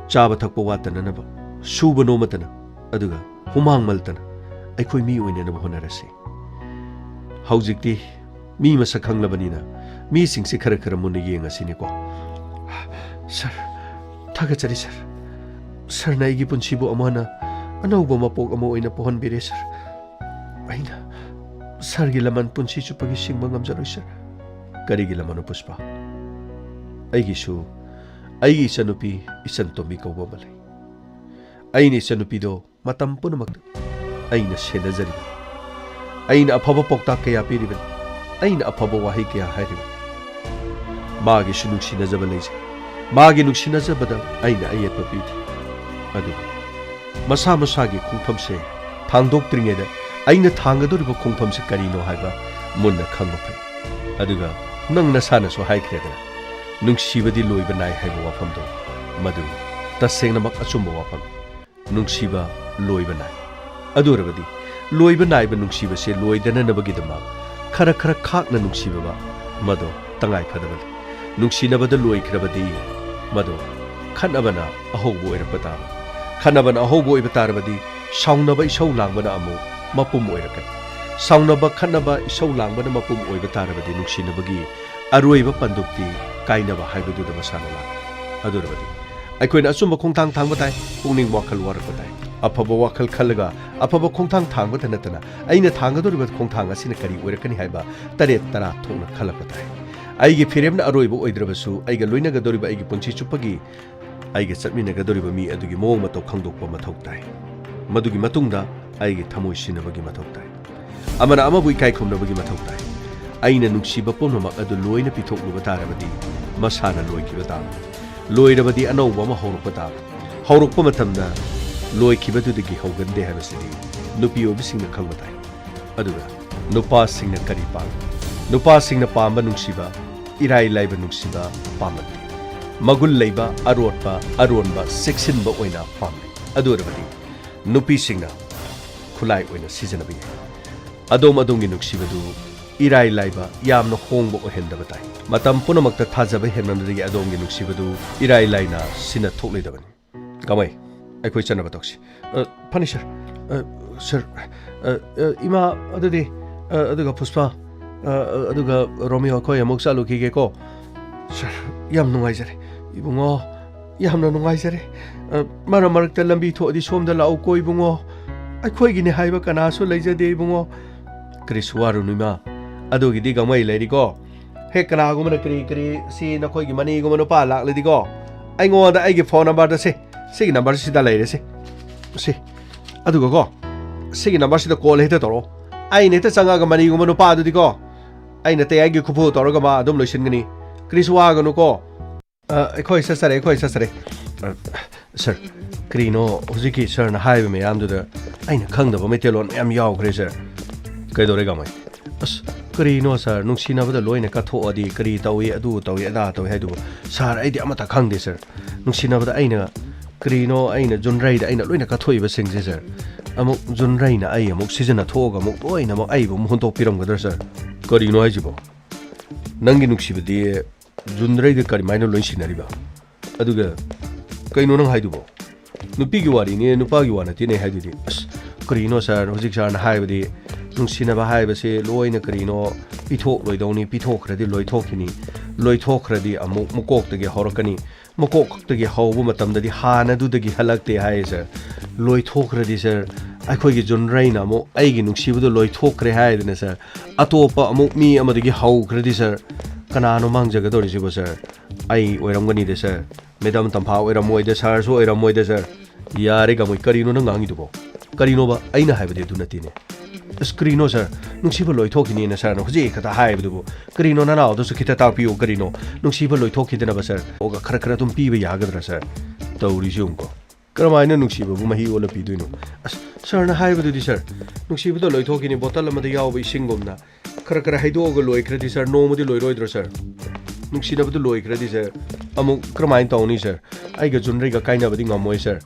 ꯆꯥꯕ ꯊꯛꯄ ꯋꯥꯠꯇꯅꯅꯕ ꯁꯨꯕ ꯅꯣꯃꯇꯅ ꯑꯗꯨꯒ ꯍꯨꯃꯥꯡ ꯃꯜꯇꯅ ꯑꯩꯈꯣꯏ ꯃꯤ ꯑꯣꯏꯅꯅꯕ ꯍꯣꯠꯅꯔꯁꯤ ꯍꯧꯖꯤꯛꯇꯤ ꯃꯤ ꯃꯁꯛ ꯈꯪꯂꯕꯅꯤꯅ ꯃꯤꯁꯤꯡꯁꯦ ꯈꯔ ꯈꯔ ꯃꯨꯟꯅ ꯌꯦꯡꯉꯁꯤꯅꯦꯀꯣ ꯁꯔ ꯊꯥꯒꯠꯆꯔꯤ ꯁꯔꯅ ꯑꯩꯒꯤ ꯄꯨꯟꯁꯤꯕꯨ ꯑꯃꯨꯛ ꯍꯟꯅ ꯑꯅꯧꯕ ꯃꯄꯣꯛ ꯑꯃ ꯑꯣꯏꯅ ꯄꯣꯛꯍꯟꯕꯤꯔꯦ ꯁꯔ ꯑꯩꯅ ꯁꯔꯒꯤ ꯂꯃꯟ ꯄꯨꯟꯁꯤ ꯆꯨꯞꯄꯒꯤ ꯁꯤꯡꯕ ꯉꯝꯖꯔꯣꯏ ꯁꯔ ꯀꯔꯤꯒꯤ ꯂꯃꯟꯅꯣ ꯄꯨꯁꯄꯥ ꯑꯩꯒꯤꯁꯨ ꯑꯩꯒꯤ ꯏꯆꯟꯅꯨꯄꯤ ꯏꯆꯟꯇꯣꯝꯕꯤ ꯀꯧꯕ ꯑꯃ ꯂꯩ ꯑꯩꯅ ꯏꯆꯟꯅꯨꯄꯤꯗꯣ ꯃꯇꯝ ꯄꯨꯝꯅꯃꯛꯇ ꯑꯩꯅ ꯁꯦꯟꯅꯖꯔꯤꯕꯅꯤ ꯑꯩꯅ ꯑꯐꯕ ꯄꯥꯎꯇꯥꯛ ꯀꯌꯥ ꯄꯤꯔꯤꯕꯅꯤ ꯑꯩꯅ ꯑꯐꯕ ꯋꯥꯍꯩ ꯀꯌꯥ ꯍꯥꯏꯔꯤꯕꯅꯤ ꯃꯥꯒꯤꯁꯨ ꯅꯨꯡꯁꯤꯅꯖꯕ ꯂꯩꯖꯩ ꯃꯥꯒꯤ ꯅꯨꯡꯁꯤꯅꯖꯕꯗ ꯑꯩꯅ ꯑꯌꯦꯠꯄ ꯄꯤꯗꯦ ꯑꯗꯨꯕꯨ ꯃꯁꯥ ꯃꯁꯥꯒꯤ ꯈꯣꯡꯐꯝꯁꯦ ꯊꯥꯡꯗꯣꯛꯇ꯭ꯔꯤꯉꯩꯗ ꯑꯩꯅ ꯊꯥꯡꯒꯗꯧꯔꯤꯕ ꯈꯣꯡꯐꯝꯁꯦ ꯀꯔꯤꯅꯣ ꯍꯥꯏꯕ ꯃꯨꯟꯅ ꯈꯪꯕ ꯐꯩ ꯑꯗꯨꯒ ꯅꯪ ꯅꯁꯥꯅꯁꯨ ꯍꯥꯏꯈ꯭ꯔꯦꯗꯅ ꯅꯨꯡꯁꯤꯕꯗꯤ ꯂꯣꯏꯕ ꯅꯥꯏ ꯍꯥꯏꯕ ꯋꯥꯐꯝꯗꯣ ꯃꯗꯨ ꯇꯁꯦꯡꯅꯃꯛ ꯑꯆꯨꯝꯕ ꯋꯥꯐꯝꯅꯤ ꯅꯨꯡꯁꯤꯕ ꯂꯣꯏꯕ ꯅꯥꯏ ꯑꯗꯨ ꯑꯣꯏꯔꯕꯗꯤ ꯂꯣꯏꯕ ꯅꯥꯏꯕ ꯅꯨꯡꯁꯤꯕꯁꯦ ꯂꯣꯏꯗꯅꯅꯕꯒꯤꯗꯃꯛ ꯈꯔ ꯈꯥꯛꯅ ꯅꯨꯡꯁꯤꯕ ꯃꯗꯣ ꯇꯉꯥꯏ ꯐꯗꯕꯅꯤ ꯅꯨꯡꯁꯤꯅꯕꯗ ꯂꯣꯏꯈ꯭ꯔꯕꯗꯤ ꯃꯗꯣ ꯈꯠꯅꯕꯅ ꯑꯍꯧꯕ ꯑꯣꯏꯔꯛꯄ ꯇꯥꯕ ꯈꯠꯅꯕꯅ ꯑꯍꯧꯕ ꯑꯣꯏꯕ ꯇꯥꯔꯕꯗꯤ ꯁꯥꯎꯅꯕ ꯏꯁꯧ ꯂꯥꯡꯕꯅ ꯑꯃꯨꯛ ꯃꯄꯨꯝ ꯑꯣꯏꯔꯛꯀꯅꯤ ꯁꯥꯎꯅꯕ ꯈꯠꯅꯕ ꯏꯁꯧ ꯂꯥꯡꯕꯅ ꯃꯄꯨꯝ ꯑꯣꯏꯕ ꯇꯥꯔꯕꯗꯤ ꯅꯨꯡꯁꯤꯅꯕꯒꯤ ꯑꯔꯣꯏꯕ ꯄꯟꯗꯨꯞꯇꯤ ꯀꯥꯏꯅꯕ ꯍꯥꯏꯕꯗꯨꯗ ꯃꯁꯥꯅ ꯂꯥꯛꯀꯅꯤ ꯑꯗꯨ ꯑꯣꯏꯔꯕꯗꯤ ꯑꯩꯈꯣꯏꯅ ꯑꯆꯨꯝꯕ ꯈꯣꯡꯊꯥꯡ ꯊꯥꯡꯕ ꯇꯥꯏ ꯄꯨꯛꯅꯤꯡ ꯋꯥꯈꯜ ꯋꯥꯔꯛꯄ ꯇꯥꯏ ꯑꯐꯕ ꯋꯥꯈꯜ ꯈꯜꯂꯒ ꯑꯐꯕ ꯈꯣꯡꯊꯥꯡ ꯊꯥꯡꯕꯇ ꯅꯠꯇꯅ ꯑꯩꯅ ꯊꯥꯡꯒꯗꯧꯔꯤꯕ ꯈꯣꯡꯊꯥꯡ ꯑꯁꯤꯅ ꯀꯔꯤ ꯑꯣꯏꯔꯛꯀꯅꯤ ꯍꯥꯏꯕ ꯇꯔꯦꯠ ꯇꯔꯥ ꯊꯣꯛꯅ ꯈꯜꯂꯛꯄ ꯇꯥꯏ ꯑꯩꯒꯤ ꯐꯤꯔꯦꯞꯅ ꯑꯔꯣꯏꯕ ꯑꯣꯏꯗ꯭ꯔꯕꯁꯨ ꯑꯩꯒ ꯂꯣꯏꯅꯒꯗꯧꯔꯤꯕ ꯑꯩꯒꯤ ꯄꯨꯟꯁꯤ ꯆꯨꯞꯄꯒꯤ ꯑꯩꯒ ꯆꯠꯃꯤꯟꯅꯒꯗꯧꯔꯤꯕ ꯃꯤ ꯑꯗꯨꯒꯤ ꯃꯑꯣꯡ ꯃꯇꯧ ꯈꯪꯗꯣꯛꯄ ꯃꯊꯧ ꯇꯥꯏ ꯃꯗꯨꯒꯤ ꯃꯇꯨꯡꯗ ꯑꯩꯒꯤ ꯊꯃꯣꯏ ꯁꯤꯟꯅꯕꯒꯤ ꯃꯊꯧ ꯇꯥꯏ ꯑꯃꯅ ꯑꯃꯕꯨ ꯏꯀꯥꯏ ꯈꯨꯝꯅꯕꯒꯤ ꯃꯊꯧ ꯇꯥꯏ ꯑꯩꯅ ꯅꯨꯡꯁꯤꯕ ꯄꯨꯝꯅꯃꯛ ꯑꯗꯨ ꯂꯣꯏꯅ ꯄꯤꯊꯣꯛꯂꯨꯕ ꯇꯥꯔꯕꯗꯤ ꯃꯁꯥꯅ ꯂꯣꯏꯈꯤꯕ ꯇꯥꯕꯅꯤ ꯂꯣꯏꯔꯕꯗꯤ ꯑꯅꯧꯕ ꯑꯃ ꯍꯧꯔꯛꯄ ꯇꯥꯕꯅꯤ ꯍꯧꯔꯛꯄ ꯃꯇꯝꯗ ꯂꯣꯏꯈꯤꯕꯗꯨꯗꯒꯤ ꯍꯧꯒꯟꯗꯦ ꯍꯥꯏꯕꯁꯤꯗꯤ ꯅꯨꯄꯤ ꯑꯣꯏꯕꯁꯤꯡꯅ ꯈꯪꯕ ꯇꯥꯏ ꯑꯗꯨꯒ ꯅꯨꯄꯥꯁꯤꯡꯅ ꯀꯔꯤ ꯄꯥꯝꯃꯤ ꯅꯨꯄꯥꯁꯤꯡꯅ ꯄꯥꯝꯕ ꯅꯨꯡꯁꯤꯕ ꯏꯔꯥꯏ ꯂꯥꯏꯕ ꯅꯨꯡꯁꯤꯕ ꯄꯥꯝꯂꯛꯇꯦ ꯃꯒꯨꯟ ꯂꯩꯕ ꯑꯔꯣꯟꯕ ꯆꯦꯛꯁꯤꯟꯕ ꯑꯣꯏꯅ ꯄꯥꯝꯂꯤ ꯑꯗꯨ ꯑꯣꯏꯔꯕꯗꯤ ꯅꯨꯄꯤꯁꯤꯡꯅ ꯈꯨꯠꯂꯥꯏ ꯑꯣꯏꯅ ꯁꯤꯖꯤꯟꯅꯕ ꯌꯥꯏ ꯑꯗꯣꯝꯒꯤ ꯅꯨꯡꯁꯤꯕꯗꯨ ꯏꯔꯥꯏ ꯂꯥꯏꯕ ꯌꯥꯝꯅ ꯍꯣꯡꯕ ꯑꯣꯏꯍꯟꯗꯕ ꯇꯥꯏ ꯃꯇꯝ ꯄꯨꯝꯅꯃꯛꯇ ꯊꯥꯖꯕ ꯍꯦꯟꯃꯟꯕꯗꯒꯤ ꯑꯗꯣꯝꯒꯤ ꯅꯨꯡꯁꯤꯕꯗꯨ ꯏꯔꯥꯏ ꯂꯥꯏꯅ ꯁꯤꯟꯅ ꯊꯣꯛꯂꯣꯏꯗꯕꯅꯤ ꯀꯃꯥꯏ ꯑꯩꯈꯣꯏ ꯆꯠꯅꯕ ꯇꯧꯁꯤ ꯐꯅꯤ ꯁꯔ ꯏꯃꯥ ꯑꯗꯨꯗꯤ ꯑꯗꯨꯒ ꯄꯨꯁꯄꯥ ꯑꯗꯨꯒ ꯔꯣꯃꯤꯌꯣ ꯑꯩꯈꯣꯏ ꯑꯃꯨꯛ ꯆꯠꯂꯨꯈꯤꯒꯦꯀꯣ ꯁꯔ ꯌꯥꯝ ꯅꯨꯡꯉꯥꯏꯖꯔꯦ ꯏꯕꯨꯡꯉꯣ ꯌꯥꯝꯅ ꯅꯨꯡꯉꯥꯏꯖꯔꯦ ꯃꯔꯛ ꯃꯔꯛꯇ ꯂꯝꯕꯤ ꯊꯣꯛꯑꯗꯤ ꯁꯣꯝꯗ ꯂꯥꯛꯎꯀꯣ ꯏꯕꯨꯡꯉꯣ ꯑꯩꯈꯣꯏꯒꯤꯅꯦ ꯍꯥꯏꯕ ꯀꯅꯥꯁꯨ ꯂꯩꯖꯗꯦ ꯏꯕꯨꯡꯉꯣ ꯀꯔꯤꯁꯨ ꯋꯥꯔꯨꯅꯨ ꯏꯃꯥ ꯑꯗꯨꯒꯤꯗꯤ ꯒꯪꯃꯩ ꯂꯩꯔꯤꯀꯣ ꯍꯦꯛ ꯀꯅꯥꯒꯨꯝꯕꯅ ꯀꯔꯤ ꯁꯤ ꯅꯈꯣꯏꯒꯤ ꯃꯅꯤꯒꯨꯝꯕ ꯅꯨꯄꯥ ꯂꯥꯛꯂꯗꯤꯀꯣ ꯑꯩꯉꯣꯟꯗ ꯑꯩꯒꯤ ꯐꯣꯟ ꯅꯝꯕꯔꯗ ꯁꯤꯒꯤ ꯅꯝꯕꯔꯁꯤꯗ ꯂꯩꯔꯦ ꯁꯤ ꯑꯗꯨꯒꯀꯣ ꯁꯤꯒꯤ ꯅꯝꯕꯔꯁꯤꯗ ꯀꯣꯜ ꯍꯦꯛꯇ ꯇꯧꯔꯛꯑꯣ ꯑꯩꯅ ꯍꯦꯛꯇ ꯆꯪꯉꯒ ꯃꯅꯤꯒꯨꯝꯕ ꯅꯨꯄꯥ ꯑꯗꯨꯗꯤꯀꯣ ꯑꯩꯅ ꯇꯌꯥꯏꯒꯤ ꯈꯨꯐꯨ ꯇꯧꯔꯒ ꯃꯥ ꯑꯗꯨꯝ ꯂꯣꯏꯁꯤꯟꯒꯅꯤ ꯀꯔꯤꯁꯨ ꯋꯥꯒꯅꯨꯀꯣ ꯑꯩꯈꯣꯏ ꯆꯠꯆꯔꯦ ꯁꯔ ꯀꯔꯤꯅꯣ ꯍꯧꯖꯤꯛꯀꯤ ꯁꯔꯅ ꯍꯥꯏꯕ ꯃꯌꯥꯝꯗꯨꯗ ꯑꯩꯅ ꯈꯪꯗꯕ ꯃꯩꯇꯩꯂꯣꯟ ꯃꯌꯥꯝ ꯌꯥꯎꯈ꯭ꯔꯦ ꯁꯔ ꯀꯩꯗꯧꯔꯦ ꯒꯥꯃꯩ ꯑꯁ ꯀꯔꯤꯅꯣ ꯁꯔ ꯅꯨꯡꯁꯤꯅꯕꯗ ꯂꯣꯏꯅ ꯀꯠꯊꯣꯛꯑꯗꯤ ꯀꯔꯤ ꯇꯧꯏ ꯑꯗꯨ ꯇꯧꯏ ꯑꯗꯥ ꯇꯧꯏ ꯍꯥꯏꯗꯨꯕꯨ ꯁꯔ ꯑꯩꯗꯤ ꯑꯃꯠꯇ ꯈꯪꯗꯦ ꯁꯔ ꯅꯨꯡꯁꯤꯅꯕꯗ ꯑꯩꯅ ꯀꯔꯤꯅꯣ ꯑꯩꯅ ꯖꯨꯟꯔꯩꯗ ꯑꯩꯅ ꯂꯣꯏꯅ ꯀꯠꯊꯣꯛꯏꯕꯁꯤꯡꯁꯦ ꯁꯔ ꯑꯃꯨꯛ ꯖꯨꯟꯔꯩꯅ ꯑꯩ ꯑꯃꯨꯛ ꯁꯤꯖꯤꯟꯅ ꯊꯣꯛꯑꯒ ꯑꯃꯨꯛ ꯂꯣꯏꯅꯃꯛ ꯑꯩꯕꯨ ꯑꯃꯨꯛ ꯍꯨꯟꯇꯣꯛꯄꯤꯔꯝꯒꯗ꯭ꯔꯥ ꯁꯔ ꯀꯔꯤꯅꯣ ꯍꯥꯏꯁꯤꯕꯣ ꯅꯪꯒꯤ ꯅꯨꯡꯁꯤꯕꯗꯤ ꯖꯨꯟꯔꯩꯗ ꯀꯔꯤꯃꯥꯏꯅ ꯂꯣꯏ ꯁꯤꯟꯅꯔꯤꯕ ꯑꯗꯨꯒ ꯀꯩꯅꯣ ꯅꯪ ꯍꯥꯏꯗꯨꯕꯣ ꯅꯨꯄꯤꯒꯤ ꯋꯥꯔꯤꯅꯦ ꯅꯨꯄꯥꯒꯤ ꯋꯥ ꯅꯠꯇꯦꯅꯦ ꯍꯥꯏꯗꯨꯗꯤ ꯑꯁ ꯀꯔꯤꯅꯣ ꯁꯔ ꯍꯧꯖꯤꯛ ꯁꯔꯅ ꯍꯥꯏꯕꯗꯤ ꯅꯨꯡꯁꯤꯅꯕ ꯍꯥꯏꯕꯁꯦ ꯂꯣꯏꯅ ꯀꯔꯤꯅꯣ ꯄꯤꯊꯣꯛꯂꯣꯏꯗꯧꯅꯤ ꯄꯤꯊꯣꯛꯈ꯭ꯔꯗꯤ ꯂꯣꯏꯊꯣꯛꯈꯤꯅꯤ ꯂꯣꯏꯊꯣꯛꯈ꯭ꯔꯗꯤ ꯑꯃꯨꯛ ꯃꯀꯣꯛꯇꯒꯤ ꯍꯧꯔꯛꯀꯅꯤ ꯃꯀꯣꯛꯇꯒꯤ ꯍꯧꯕ ꯃꯇꯝꯗꯗꯤ ꯍꯥꯟꯅꯗꯨꯗꯒꯤ ꯍꯜꯂꯛꯇꯦ ꯍꯥꯏꯌꯦ ꯁꯔ ꯂꯣꯏꯊꯣꯛꯈ꯭ꯔꯗꯤ ꯁꯔ ꯑꯩꯈꯣꯏꯒꯤ ꯖꯨꯟꯔꯩꯅ ꯑꯃꯨꯛ ꯑꯩꯒꯤ ꯅꯨꯡꯁꯤꯕꯗꯣ ꯂꯣꯏꯊꯣꯛꯈ꯭ꯔꯦ ꯍꯥꯏꯗꯅ ꯁꯔ ꯑꯇꯣꯞꯄ ꯑꯃꯨꯛ ꯃꯤ ꯑꯃꯗꯒꯤ ꯍꯧꯈ꯭ꯔꯗꯤ ꯁꯔ ꯀꯅꯥꯅꯣ ꯃꯥꯡꯖꯒꯗꯧꯔꯤꯁꯤꯕꯣ ꯁꯔ ꯑꯩ ꯑꯣꯏꯔꯝꯒꯅꯤꯗ ꯁꯔ ꯃꯦꯗꯥꯝ ꯇꯝꯐꯥ ꯑꯣꯏꯔꯝꯃꯣꯏꯗ ꯁꯔꯁꯨ ꯑꯣꯏꯔꯝꯃꯣꯏꯗ ꯁꯔ ꯌꯥꯔꯦ ꯒꯥꯡꯃꯩ ꯀꯔꯤꯅꯣ ꯅꯪ ꯉꯥꯡꯉꯤꯗꯨꯕꯣ ꯀꯔꯤꯅꯣꯕ ꯑꯩꯅ ꯍꯥꯏꯕꯗꯤ ꯑꯗꯨ ꯅꯠꯇꯦꯅꯦ ꯑꯁ ꯀꯔꯤꯅꯣ ꯁꯔ ꯅꯨꯡꯁꯤꯕ ꯂꯣꯏꯊꯣꯛꯈꯤꯅꯤꯅ ꯁꯔꯅ ꯍꯧꯖꯤꯛ ꯈꯛꯇ ꯍꯥꯏꯕꯗꯨꯕꯨ ꯀꯔꯤꯅꯣ ꯅꯅꯥꯎꯗꯁꯨ ꯈꯤꯇ ꯇꯥꯛꯄꯤꯌꯨ ꯀꯔꯤꯅꯣ ꯅꯨꯡꯁꯤꯕ ꯂꯣꯏꯊꯣꯛꯈꯤꯗꯅꯕ ꯁꯔ ꯑꯣꯒ ꯈꯔ ꯈꯔ ꯑꯗꯨꯝ ꯄꯤꯕ ꯌꯥꯒꯗ꯭ꯔꯥ ꯁꯔ ꯇꯧꯔꯤꯁꯤ ꯌꯦꯡꯉꯨꯀꯣ ꯀꯔꯝꯍꯥꯏꯅ ꯅꯨꯡꯁꯤꯕꯕꯨ ꯃꯍꯤ ꯑꯣꯜꯂ ꯄꯤꯗꯣꯏꯅꯣ ꯑꯁ ꯁꯔꯅ ꯍꯥꯏꯕꯗꯨꯗꯤ ꯁꯔ ꯅꯨꯡꯁꯤꯕꯗ ꯂꯣꯏꯊꯣꯛꯈꯤꯅꯤ ꯕꯣꯇꯜ ꯑꯃꯗ ꯌꯥꯎꯕ ꯏꯁꯤꯡꯒꯨꯝꯅ खर खर हाइदोग लोइख्रदि सर नोमदि लोइरोइद्रो सर नुक्सिनबदु लोइख्रदि सर अमुक क्रमाइन तौनी सर आइगा जुनरैगा काइनाबदि ngमोइ सर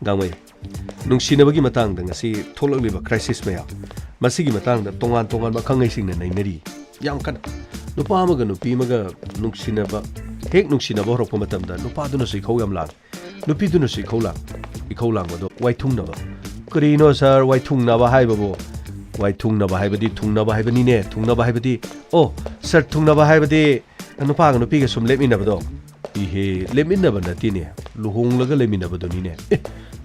गामै नुक्सिनबगी मतंगदा ngasi थोलगलिबा क्राइसिस मया मसिगी मतंगदा तोंगान तोंगान बखंगैसिंगना नैनरी याम कन नुपा अमगा नुपी मगा नुक्सिनबा हेक नुक्सिनबा होरकपा मतमदा नुपादुना सिखौ याम लांग नुपीदुना सिखौ लांगबदो वाइथुंगनबा करिनो सर वाइथुंगनबा हाइबबो वाइथुंगनबा हाइबदि थुंगनबा हाइबनिने थुंगनबा हाइबदि ओ सर थुंगनबा हाइबदि नुपागा नुपीगा सुम लेमिनबदो इहे लेमिनबा नतिने लुहोंगलगा लेमिनबदुनिने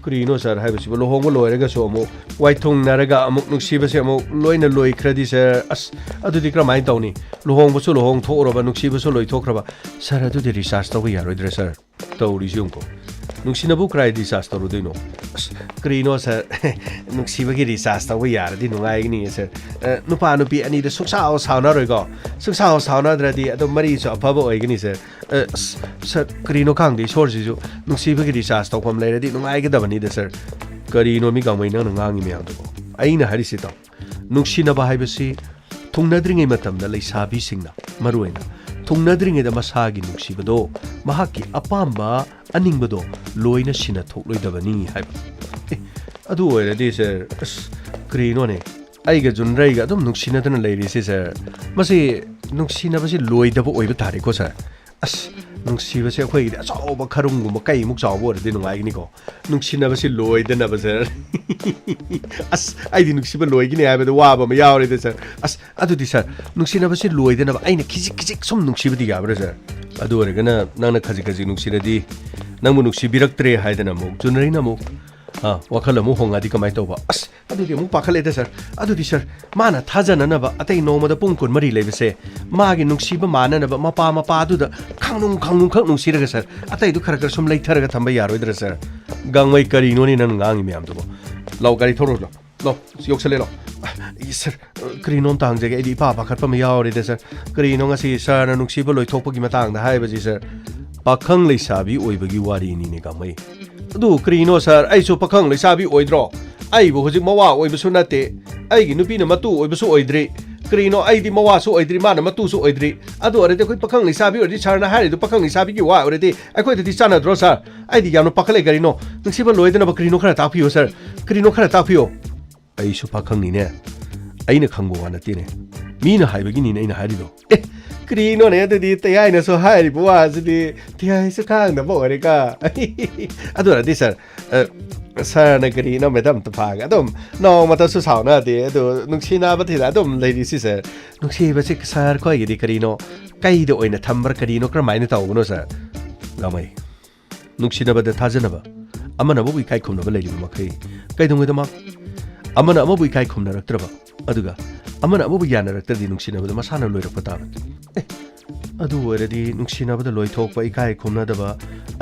करिनो सर हाइबसिबो लुहोंगबा लोइरगा सो अमु वाइथुंगनरगा अमुक नुक्सिबसे अमु लोइना लोइख्रदि सर अस अदुदि क्रमाइन तौनी लुहोंगबसो लुहोंग थोरबा नुक्सिबसो लोइथोख्रबा सर अदुदि रिसर्च तौबा यारोइद्रे सर तौरिसिउंको नुक्सिनबु क्राइ रिसर्च तौरुदैनो अस करिनो सर नुक्सिबगी रिसर्च तौबा यारदि नुगाइगनि सर नुपा नुपी अनिदा सुक्साव सावनारोइगो सुक्साव सावनाद्रदि अदो मरिसो अफबा ओइगनि सर सर करिनो खांदि सोरसिजु नुक्सिबगी रिसर्च तौफम लेरदि नुगाइगदबनि द सर करिनो मि गांमैना नगांगि म्यामदो अइना हरिसि तौ नुक्सिनबा हाइबसि थुंगनद्रिङै मतमदा लैसाबिसिंना मरुइना थुंगनद्रिङैदा मसागी नुक्सिबदो महाकी अपाम्बा अनिंगबदो लोइना सिना थोक्लोइदबनि हाइब अदु ओइरदि सर अस करिनोने आइगा जुनरैगा अदुम नुक्सिनदना लैरिसि सर मसि नुक्सिनबसि लोइदबो ओइबा तारेको सर अस नुक्सिबसे अखोइदि अचौबा खरुंगुम कइमुक चावबो ओरदि नुगाइगनिको नुक्सिनबसि लोइदनबा सर अस आइदि नुक्सिबा लोइगिनि हाइबदो वाबा म यावरेदे सर अस अदुदि सर नुक्सिनबसि लोइदनबा आइना खिजिक खिजिक सुम नुक्सिबदि याब्रा सर अदु ओरगना नंना खजिक खजिक नुक्सिनदि नंबु नुक्सिबिरक्त्रे हाइदना मुक जुनरैना मुक वखल अमु होंगादि कमाइ तौबा अस अदुदि अमु पाखलेदा सर अदुदि सर माना थाजननबा अतै नोमदा पुंग कुन मरि लेबसे मागी नुक्सिबा माननबा मपा मपा अदुदा खांनुंग खांनुंग खक नुक्सिरगा सर अतै दु खरखर सुम लैथरगा थंबा यारोइद्रा सर गांमै करिनोनि नन गांगि म्यामदुबो लाउ गारि थोरो लो योक्सले लो सर करिनोम तांगजेगे इदि पा पाखटपा म यावरेदा सर करिनो ngasi सर नुक्सिबा लोइथोकपगी मतांगदा हाइबजि सर पाखंग लैसाबी ओइबगी वारिनिने गांमै अदु करिनो सर आइसो पाखंग लैसाबी ओइद्रो आइबो होजिक मवा ओइबसु नते आइगी नुपीना मतु ओइबसु ओइद्रि करिनो आइदि मवासु ओइद्रि माना मतुसु ओइद्रि अदु अरेदे कोइ पाखंग लैसाबी ओइदि सरना हारिदु पाखंग लैसाबीगी वा ओरेदि अखोइदि चानाद्रो सर आइदि यानो पाखले करिनो नुक्सिबा लोइदनबा करिनो खरा तापियो सर करिनो खरा तापियो आइसु पाखंगनिने आइना खंगो वा नतेने मीना हाइबगिनिने आइना हारिदो करिनो ने अदुदि तयाइनासु हारिबो वाजिदि तयाइसु खांदबा ओरेका अदुरदि सर सर न करिनो मेदम तफाग अदम नौमतसु सावनादि अदु नुक्सिनाबा थिला अदम लैरिसि सर नुक्सिबसि सर खोइगिदि करिनो काइदो ओइना थम्बर करिनो क्रमाइना तौबनो सर गामै नुक्सिनाबदा थाजनबा अमनबु इकाइ खुमनबा लैरिबा मखै कैदोंगदमा अमन अमबु इकाइ खुमनरक्त्रबा अदुगा अमन अमबु यानरक्त्रदि नुक्सिनाबदा मसाना लोइरक्पा ताबा अदु ओइरदि नुक्सिनाबदा लोइथोकपा इकाइ खुमनदबा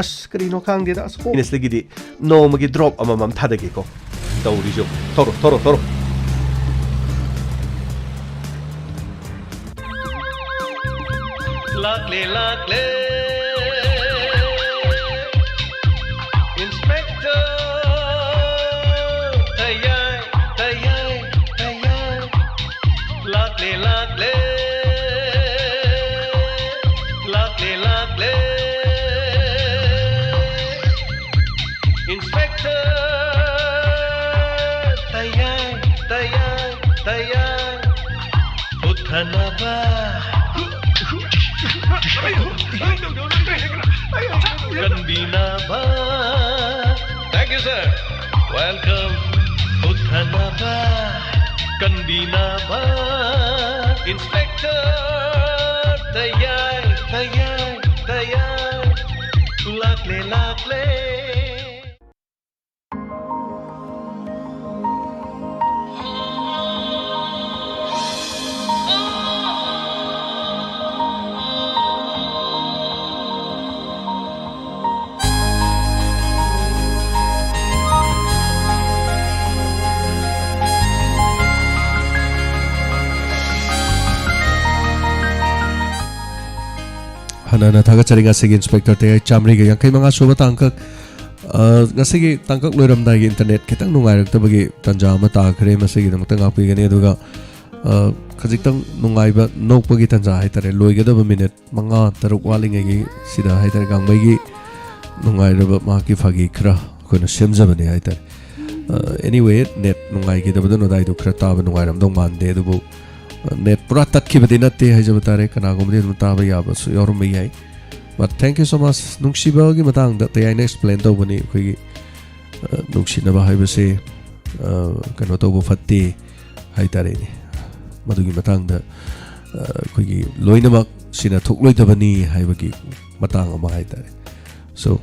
अस करिनो खांगदेदा अस इनस्लगिदि नोमगी ड्रॉप अममम थादगेको तौरिजो थोरो लागले इंस्पेक्टर तयाई लागले inspector तयाई उठनबा Kanbinaba. Thank you, sir. Welcome. Uthanaba. Kanbinaba. Inspector. Tayai. Lakle. hana thaga charinga segi inspector te chamri ge yankai manga suba tangkak ngasigi tangkak loiram da gi internet kitang nungai rak tabagi tanja ma ta khre masigi dam tanga pi gani aduga khajitang nungai ba nokpagi tanja haitare loige da minute manga taruk waling gi sida haitare gangbai gi nungai ra ma ki phagi khra koina semja bani haitare anyway net nungai gi da badano dai du khra ta ba nungai ram dong man de du net pura tat ki badina te hajabtare kana gomde ta ba ya ba su yorum bi ai. But thank you so much. Nungsiba gi matang da TAYAI na explain to bani khoi nungsina ba hai base kano to bo fatti hai tare ni madugi matang da khoi gi loina mak sina thuk loi da bani hai ba gi matang ama hai tare. So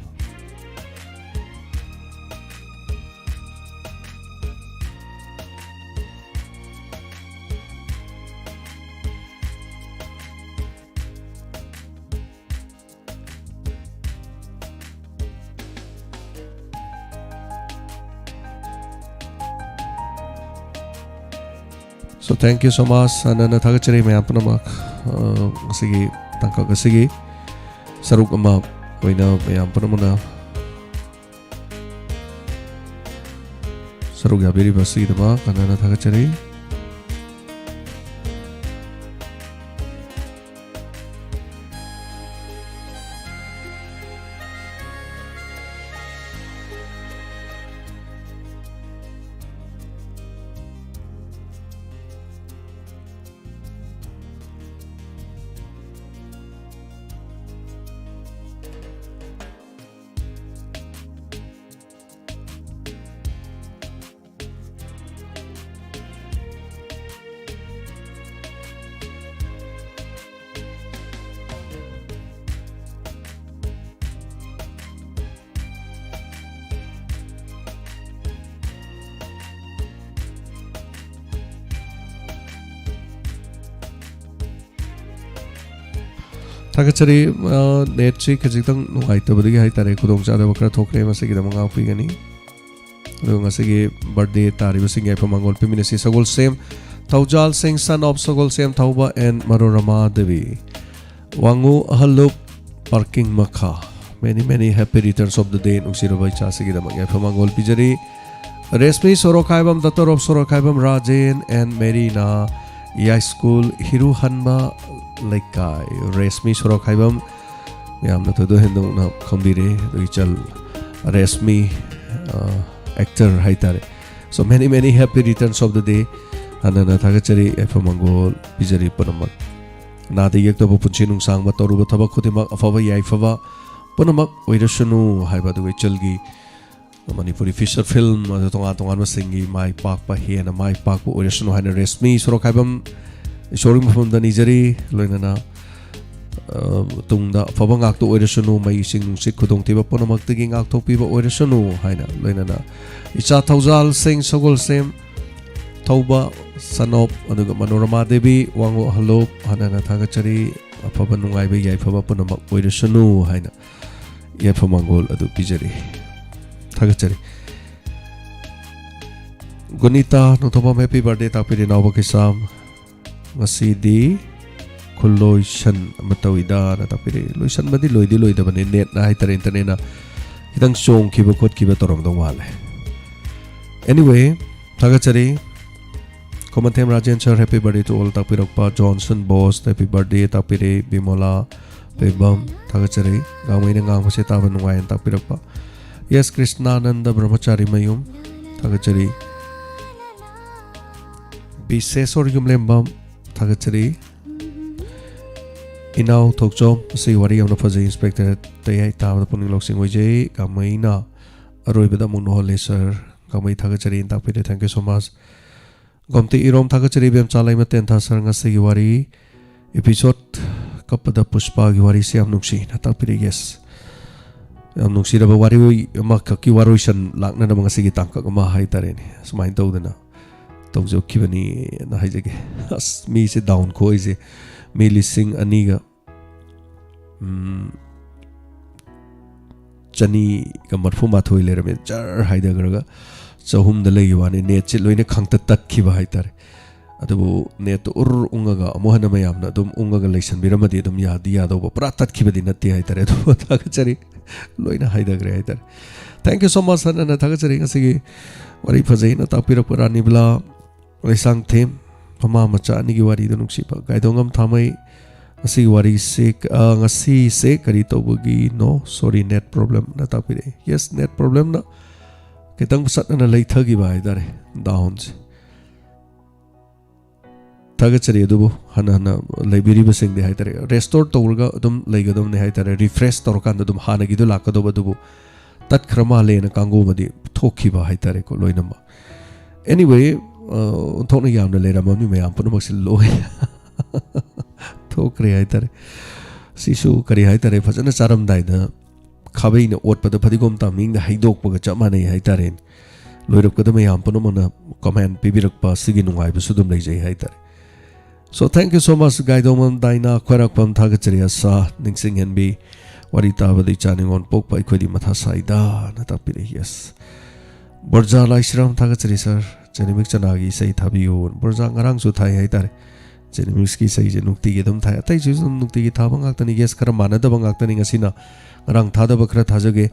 So thank you so much. Anana thagachari me apna mak asigi tangka asigi saruk ama koina me apna mana saruk ya beri basi dama anana thagachari. Thagachari net chi khajitang nuai tabadi hai tare khudong cha da bakra thokre ma segi da manga pi gani lo ngasigi birthday tari basing ai pamangol piminasi sagol sem Taujal Singh son of Sagol Sem Thauba and Marorama Devi wangu ahalup parking makha many happy returns of the day nuksirabai cha segi da manga pamangol pijari Resmi Sorokhaibam Dator of Sorokhaibam Rajen and Marina Yai School Hiru Hanba Laikai Resmi Sorokhaibam yamna thodo hendong na khambire richal Resmi actor haitare so many happy returns of the day anana thagachari efamangol bijari panamak nadi yekta bo punchi nung sang ba toru ba thaba khudima afaba yai faba panamak oirasunu haiba du chalgi Manipuri feature film tonga ma singi mai pak pa hiena mai pak po oirasunu haina Resmi Sorokhaibam Shoring from the Nijari Loinana Tungda Fabangak to Oirasunu Mai Sing Sikudong Tiba Ponamak taking out to people Oirasunu Haina Loinana Icha Taujal Singh Sagol Sem Tauba Sanop Anuga Manorama Devi Wango Halop Hanana Thagachari Pabanungai Yai Faba Ponamak Oirasunu Haina Yapamangol Adu Pijari Thagachari Gunita Notoma happy birthday Tapiri Navakisam Masidi Kuloishan Matawida Natapiri Loishan Madi Loidi Loida Bani Net Nahitar Internet Kitang Song Kiba Kot Kiba Torong Dong Wale. Anyway, Thagachari Komantem Rajan Sir happy birthday to all Tapirokpa Johnson Boss happy birthday Tapiri Bimola Pebam Thagachari Gamay Nang Masi Taban Wayan Tapirokpa Yes Krishna Nanda Brahmachari Mayum Thagachari Bisesor Yumlembam Thagachari Inau Tokchom si wari amna phajai inspector TAYAI tabda puning loksing hoijai kamaina aroi beda muno hole sir kamai thagachari inta pide thank you so much gomti irom thagachari bem chalai ma ten tha sir ngasi wari episode kapada pushpa gi wari se amnuksi na ta pide yes amnuksi da wari ma ki waroisan lakna na ngasi gi tangka ma hai tare ni smain tawdana Tokjo kibani na haijage as mi se down ko ise mi lising aniga chani ka marfu ma thoi le rame jar haida garga chahum da lei wani net che loine khangta tat khiba haitare अदुबु नेट उर उंगागा मोहन मयामना दुम उंगागा lesson बिरमदि दुम यादी यादोब पुरा तत्खिबदि नत्ति हाइतारे दु थागचरी लोइना हाइदग्रे हाइतारे thank you so much हन थागचरी ngasi wari phajai na tapira purani bla lesang them pama macha ni gi wari du nuksi pa gaidongam thamai ngasi wari se ngasi se kari tobugi no sorry net problem na tapire yes net problem na kitang sat na lei thagi ba haidare down थागचरी अदुबु हना हना library busing दे हाइतारे restore तौरगा अदुम लैगदम ने हाइतारे refresh तौरकान अदुम हाना गिदु लाकदोब अदुबु तत्ख्रमा लेना Congo मदि थोखिबा हाइतारे को लोइनमा anyway थोना यामना लेरामनि मयाम पुनमक्सि लोय थोक्रे हाइतारे सिसु करी हाइतारे फजना चारम दाइना खाबैना ओटपद फदिगोम तामिंग हाइदोकपगा चमाने हाइतारे लोइरकद मयाम पुनमना comment पिबिरकपा सिगि नुंगाइबु सुदुम लैजै हाइतारे So thank you so much Gaidongam Daina Kwarakpam Thagachari Asa Ningsing Henbi Warita Badi Chaning on Pokpa Ikwedi Matha Saida Natapiri yes Borja Laishram Thagachari sir Jenimik Chanagi Say Tabiyo Borja Ngarang Su Thai Haitare Jenimikski Say Jenukti Gedum Thai Atai Jisum Nukti Tabang Aktani Yes Karamana Dabang Aktani Asina Rang Tada Bakra Thajage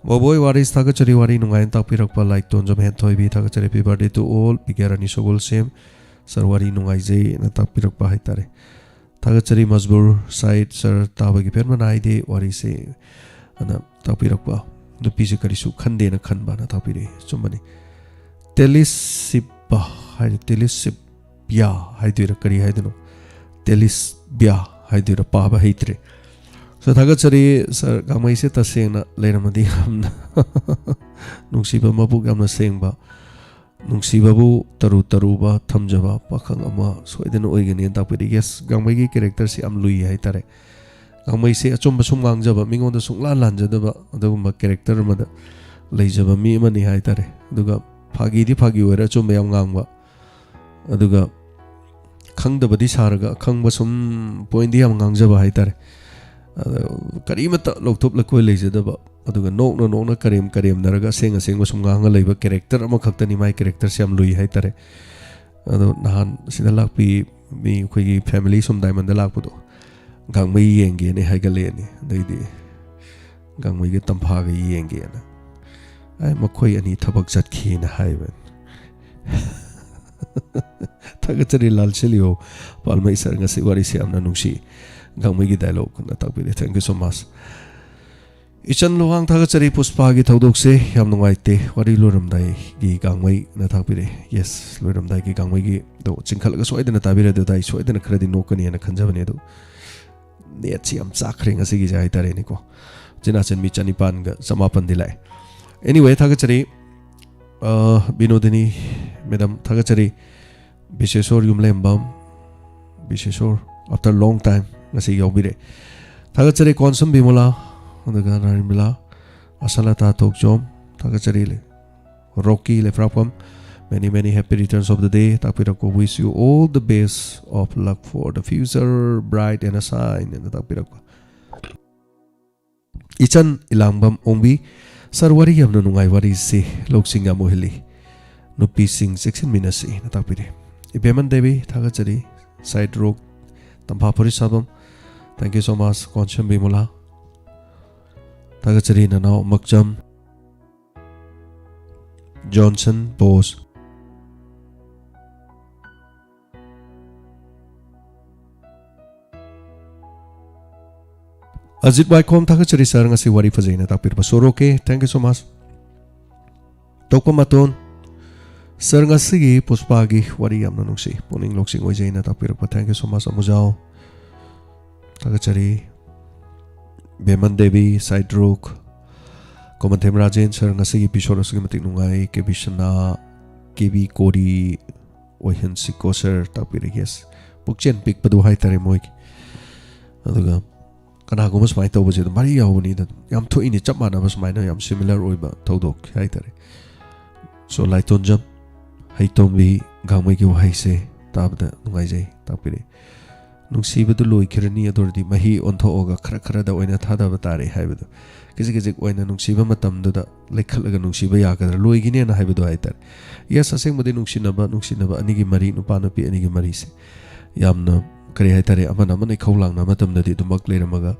Boboy Waris Thagachari Wari Nungayan Tapirakpa like Tonjam Hentoi Bi Thagachari Happy birthday to all Pigarani Sogol Same सरवारी नुंगाइजे न तापिरक बा हाइतारे थागचरी मजबूर side sir ताबगी पेर मनाइ दे वारी से अन तापिरक बा नुपीसे करिसु खंदे न खनबा न तापिरे चुमनी टेलिसिबा हाइ टेलिसिब्या हाइदिर करी हाइदनो टेलिसब्या हाइदिर पाबा हाइत्रे सो थागचरी सर गामैसे तसेंग न लेरमदि हमना नुंसिबा मबुक हमना सेंगबा नुंसिबाबु तरु तरुबा थमजबा पाखंग अमा सोइदन ओइगनि तापिरि यस गांमैगी कैरेक्टर से am lui हाइतारे गांमै से अचुम सुम गांगजबा मिंगोंद सुंगला लांजदबा अदुगुम कैरेक्टर मद लैजबा मी मनि हाइतारे अदुगा फागी ओइरा चुम याम गांगबा अदुगा खंगदबदि सारगा खंगबा सुम पॉइंट याम गांगजबा हाइतारे करीमत लोकथोप लकोय लैजदबा अदुगा नोकना करेम नरगा सेंग सुंगांग लैबा कैरेक्टर अमा खक्तनि माइ कैरेक्टर से am lui हाइतारे अदो नहान सिदा लाकपि मी खोइगी फैमिली सुम डायमंड लाकपदो गांगमै येंगे ने हाइगले ने दैदि गांगमै गे तंफागा येंगे ना ai मखोइ अनि थबक चटखि न हाइबन थागचरी लाल चलियो पालमै sir ngasi wari se amna nungsi गांगमै गी डायलॉग न ताकबिरे थैंक यू सो मच इचन लोहांग थागचरी पुष्पा की थौदोक से याम नुंगाइते वरी लोरमदाई की गांगमै न थाकबिरे यस लोरमदाई की गांगमै की दो चिंखलगा सोइदन ताबिरे दो दाई सोइदन खरदि नोकनि न खंजबने दो नेट सी हम चाखरे ngasi gi jai tare ni ko jina chen mi chanipan ga समापन दिलाय एनीवे थागचरी बिनोदिनी मैडम थागचरी Bisheshor Yumlembam Bisheshor after long time ngasi yaubire थागचरी कॉन्सम बिमोला अदगा नारिमिला असलता तोकजोम थागचरी ले रॉकी ले फ्रापम many happy returns of the day takpirako wish you all the best of luck for the future bright and a sign and takpirako ichan ilangbam ongbi sarwari yamna nungai wari se loksinga mohili nupi sing section minasi takpire ibeman devi thagachari side rock tampa purisabam thank you so much koncham bimula thagachari nanau makjam Johnson Bose Ajit Waikom Thagachari sir ngasi wari fajaina takpir basoro ke thank you so much Toko maton sir ngasi gi puspa gi wari yamna nungsi puning loksing oijaina takpir pa thank you so much amujao Thagachari Beman Devi Side Rook Komantem Rajen sir ngasi gi episode sugi matik nungai ke bishana kebi kori oihan siko sir takpir yes bukchen pik padu hai tare moi aduga kana go mas mai to buje mari yauni da yam tho ini chap mana bas mai na yam similar oiba thodok hai tare so laiton jam hai tom bi gamai gi wahai se tabda nungai jai tapire नुंसीबदु लोइखिरनी अदोरदि मही ओंथोगा खरा खरा दा ओइना थादाबा तारे हाइबदु किसी किसी ओइना नुंसीबा मतमदुदा लेखलगा नुंसीबा यागदर लोइगिने ना हाइबदु हाइतार yes असेंगबदि नुंसीनबा अनिगी मरी नुपा नुपी अनिगी मरी से यामना करी हाइतारे अमना मन इखौ लांगना मतमददि दुमक लेरमगा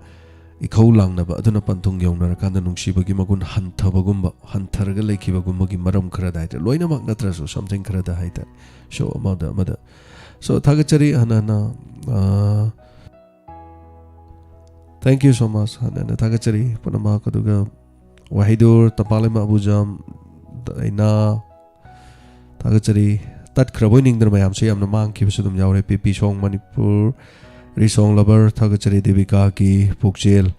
इखौ लांगनबा अदुना पंथुंग यौनरकांदा नुंसीबगी मगुन हंथबगुंबा हंथरगा लेखिबगुंबगी मरम खरा दाइतार लोइनमक नत्रसु समथिंग खरा दा हाइतार show अमदा so thagachari hanana thank you so much hanana thagachari panama kaduga wahidur tapalema abujam ina thagachari tat khraboi ningdar mayam se yamna mang ki bisudum yaure pp song manipur ri song lover thagachari devika ki pukjel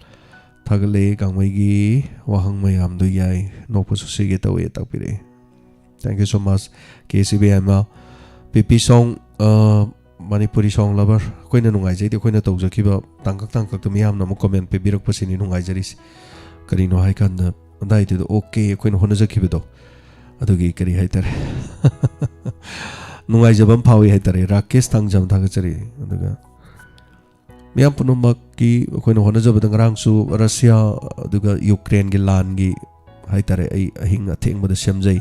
thagale gangmai gi wahang mayam du yai nokpasu sige tawe takpire thank you so much kcb ama pp song Manipuri song lover koina nungai jai de koina tawjakiba tangkak to miyam na mo comment pe birak pasini nungai jaris kari no hai kan dai de okay koina hona jakiba do adugi kari hai tar nungai jabam phawi hai tar rakesh tangjam thaga chari aduga miyam punumak ki koina hona jabada ngarang su Russia aduga Ukraine gi lan gi hai tar ai ahing atheng bada semjai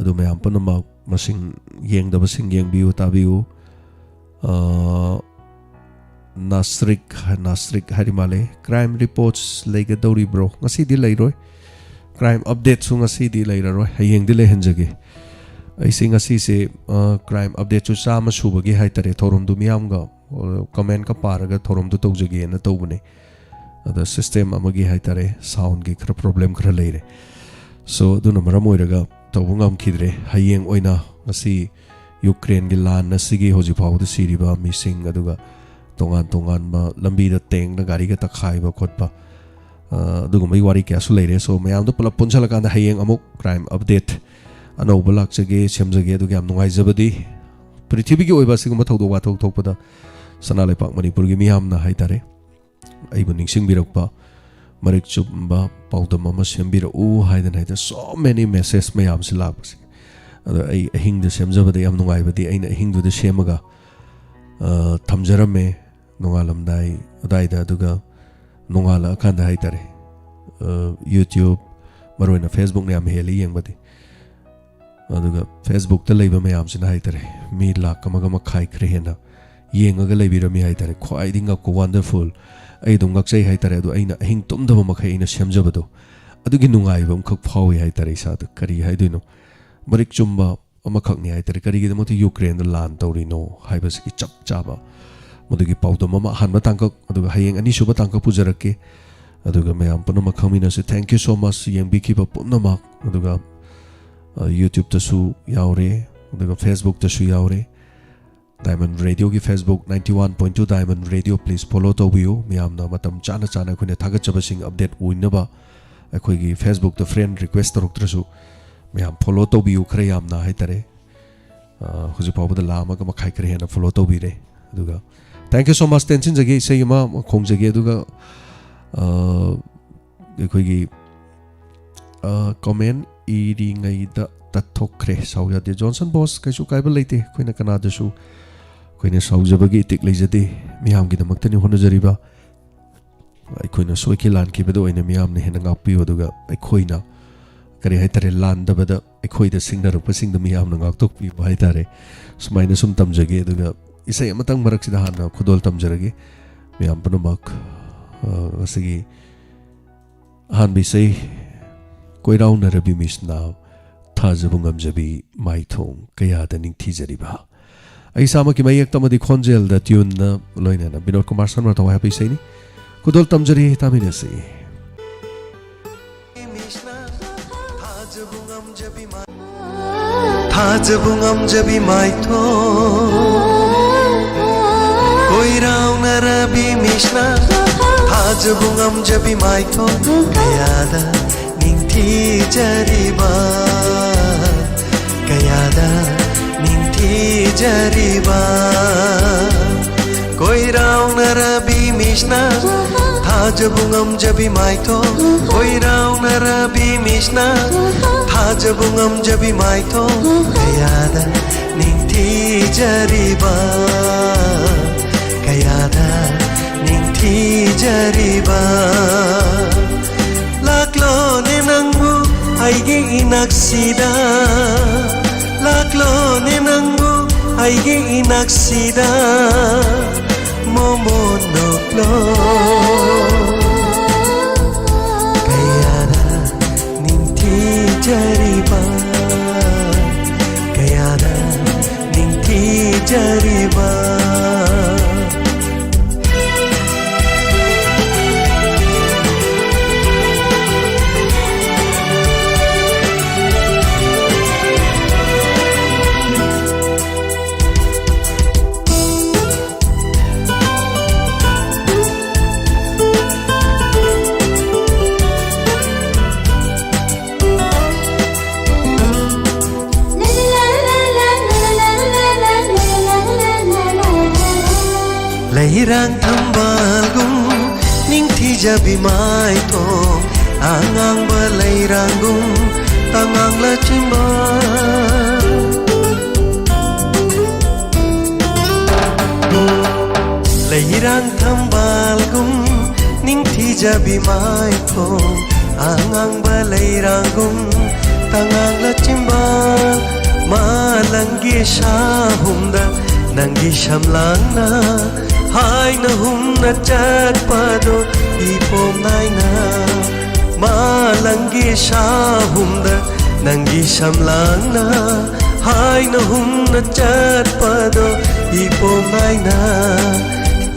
adu miyam punumak masing yeng da basing yeng biu ta biu Nasrik harimale crime reports lega dori bro ngasi di lairoi crime update su ngasi di lairoi hayeng di lehenjage ai sing ngasi se crime update chu sama subagi haitare thorum du miam ga comment ka paraga thorum du tawjage na tawbune ada system amagi haitare sound gi khra problem khra leire so du na maram oiraga tawbungam khidre hayeng oina ngasi Ukraine gi lan na sigi hoji phau da siriba missing aduga tongan ma lambi da teng na gari ga takhai ba khotpa aduga mai wari kya su leire so mayam da pula punsala kan da hayeng amuk crime update ano balak chage semjage aduga am nungai jabadi prithvi gi oiba siguma thaudo wa thok thokpada sana lepak manipur gi miyam na haitare ai bu ningsing birakpa marik chumba paudam ama sembira u haidan haida so many messages mayam silak basi ai ahing de semjabade yam nungai badi aina ahing du de semaga thamjarame nungalamdai adai da duga nungala khanda haitare YouTube maroina Facebook ne am heli yengbadi aduga Facebook ta leiba mayam sina haitare mi lakh kamaga makhai khre hena yengaga leibirami haitare khwai dinga ko wonderful ai dungak sei haitare adu aina ahing tumdaba makhai ina semjabado adugi nungai bam khak phawi haitare sa du kari haiduino Marik chumba amakak ni haitare kari gi demoti Ukraine lan tawrino haibas ki chap chaba modugi paudo mama hanba tangkak aduga hayeng ani suba tangkak pujarake aduga mayam panama khamina se thank you so much yeng biki ba punama aduga YouTube ta su yaure aduga Facebook ta su yaure Diamond Radio ki Facebook 91.2 Diamond Radio please follow to view mayam na matam chana khune thagat chabasing update uinaba akhoi gi Facebook ta friend request taruktrasu mayam follow to biu khre yam na haitare huji pawda lama ka makhai khre hena follow to bi re aduga thank you so much tension jage sei ma khong jage aduga ekhoi gi comment iri ngai da tathokre sauya de Johnson boss kaisu kaiba leite khoina kana da su khoina saujabagi tik leijade miyam gi damakta ni hona jariba khoina soiki lan ki bedo ina miyam ne hena ngakpi aduga khoina kari haitare lan da bada ekhoi da singna ru pasing da miyam na ngak tok pi haitare sumaina sum tamjage aduga isai amatang marak sida hana khudol tamjarage miyam panamak asigi han bi sei koirau na rabi misna thajabungam jabi maithong kaya da ning thijariba ai sama ki mai ekta madi khonjel da tune na loina na Binod Kumar Sarma tawa happy sei ni khudol tamjari tamina sei Thajabungam jabi maitho koirau na rabi mishna Thajabungam jabi maitho kayada ningthi jariba kayada ningthi jariba koirau na rabi mishna Thajabungam jabi maitho koirau na rabi mishna Thajabungam jabi maitho kayada ningthi jariba kayada ningthi jariba laklo ne nangbu aige inaksida laklo ne nangbu aige inaksida momo noklo kayada ningthi jariba kayada ningthi jariba Leirang tambalgum ning thija bimai thong angang ba leirangum tangang la chimba Leirang tambalgum ning thija bimai thong angang ba leirangum tangang la chimba malangi shahumda nangi shamlang na hai na hum na chat pado ipom nai na malangi shahum da nangi shamlang na hai na hum na chat pado ipom nai na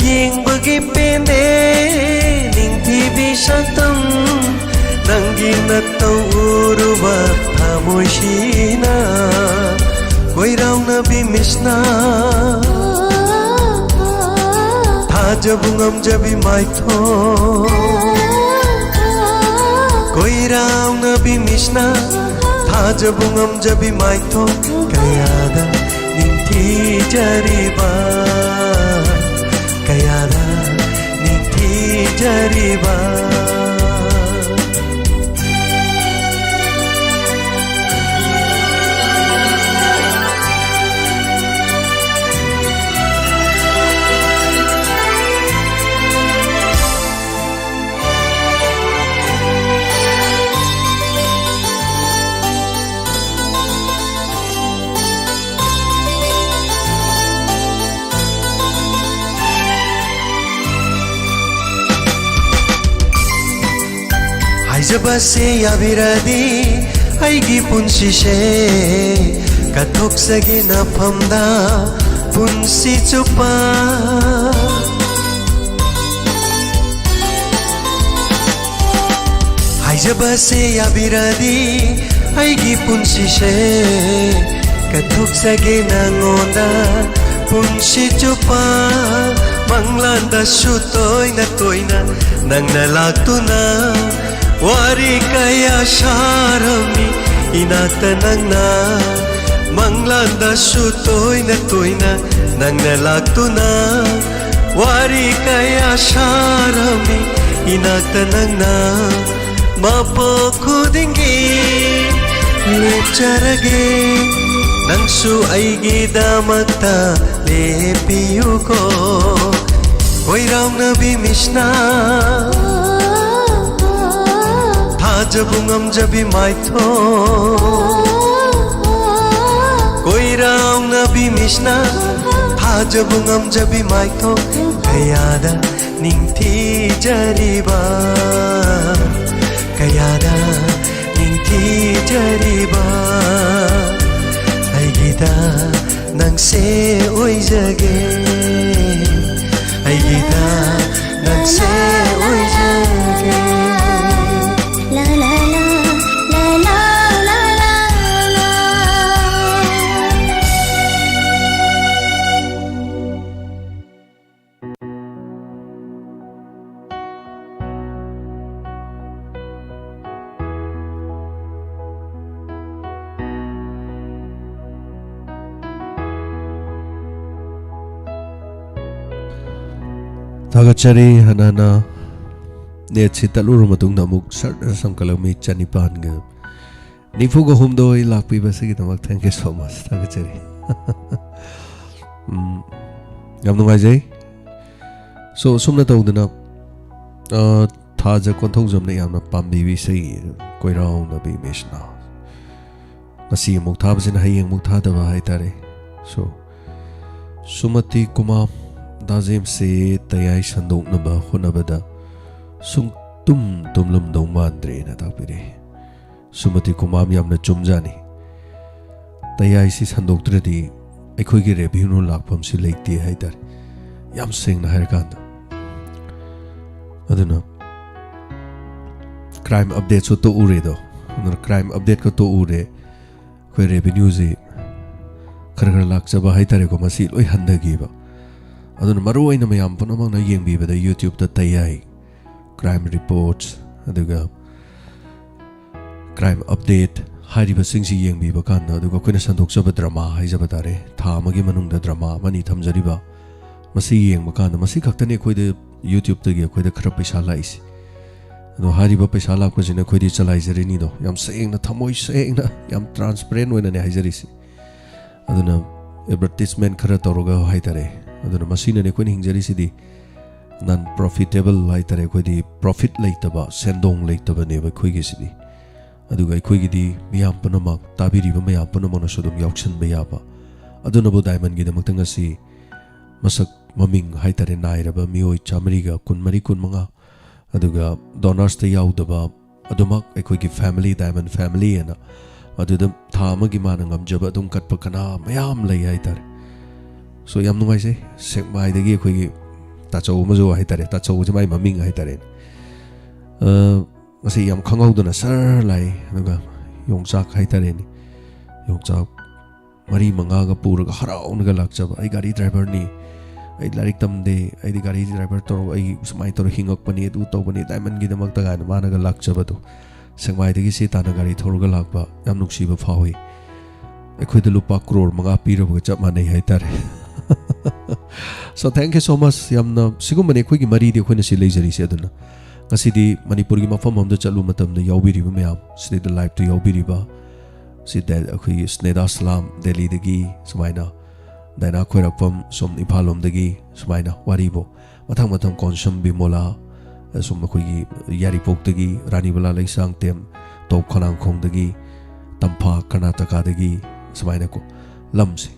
ying bagi pene ning tibi shatam nangi na tau uruba thamoi shina koi rau na bimisna Jabungam jabi maitho koi raw na bimishna tha jabungam jabi maitho kayada ningthi jariba kayada ningthi jariba Jabase yabiradi aigi punsi she kathok sagi na phamda punsi chupa Jabase yabiradi aigi punsi she kathok sagi na ngonda punsi chupa manglanda sutoi na toina nang nalaktuna Wari kaya sharami inata nang na manglanda sutoy na nang nalagto na Wari kaya sharami inata nang na mapokudingi lecharage nang su aigi damata lepiyu ko koi raw na bimishna jabungam jabi maitho koi raw na bimishna tha jabungam jabi maitho kayada ningthi jariba kayada ningthi jariba aigida nang se oijage aigida nang se oijage Tagachari hanana net si talur matung namuk sar sangkalami chanipan ga nifu go humdo ilakpi basi kita mak thank you so much tagachari ngam nungai jai So sumna tawdana thaja konthau jamna yamna pambi bi sei koirau na bi meshna ngasi muk thabsina hayeng muk thadaba hai tare so sumati kuma dazem se tayai sandok na ba khonabada sung tumlum do mandre na tapire sumati kuma yamna chumjani tayai si sandok tradi akhoi gi review lakpam si leikti hai tare yam sing na harkanda aduna crime update so to ure do crime update ko to ure koi revenue ji khar lak chaba hai tare ko masi loi handagi ba aduna maru aina mayam punamang na yengbi ba da YouTube ta tayai crime reports aduga crime update hariba singsi yengbi ba kan aduga koina sandok chaba drama hai jaba tare tha magi manung da drama mani thamjari ba masi yeng ba kan masi khaktane koi de YouTube ta ge koi de khara paisa laisi no hariba paisa la ko jina koi di chalai jari ni do yam seng na thamoi seng na yam transparent wena ne haijari si aduna advertisement khara toroga hai tare aduna masina ne koi ni hingjari si di non profitable hai tare koi di profit leitaba sendong leitaba ne ba koi ge si di aduga koi gi di miyam panama tabiri ba miyam panama na sodum yauksan ba ya ba aduna bo diamond gi damak tanga si masak maming hai tare nairaba mioi chamriga kunmari kunmanga aduga donors ta yaudaba adumak ekoi gi family diamond family ana aduda thama gi mana ngamjaba adum katpa kana mayam lei hai tare so yam nungai se sekmai dagi ekoi gi tachau majo hai tare tachau jamai maming hai tare masi yam khangauduna sar lai aduga yongchak hai tare ni yongchak mari manga ga puraga haraunga lakchaba ai gari driver ni ai larik tamde ai di gari driver to ai smai to hingok pani du to pani diamond gi damak ta gan mana ga lakchaba to sengmai de gi si ta na gari thorga lakba yam nuksi ba phawi ai khoi de lupa crore manga piro ba chap manai hai tare so thank you so much yam na sigum mane khoi gi mari de khoi na si leijari se aduna ngasi di manipur gi mafam am da chalu matam da yaubiri ba mayam si de live to yaubiri ba si de khoi sneda salam delhi de gi smaina daina khoirakpam som iphalom dagi sumaina waribo mathang konsum bimola som khoi gi yari pok dagi rani bala leisang tem top khanang khong dagi tampa karnataka dagi sumaina ko lamse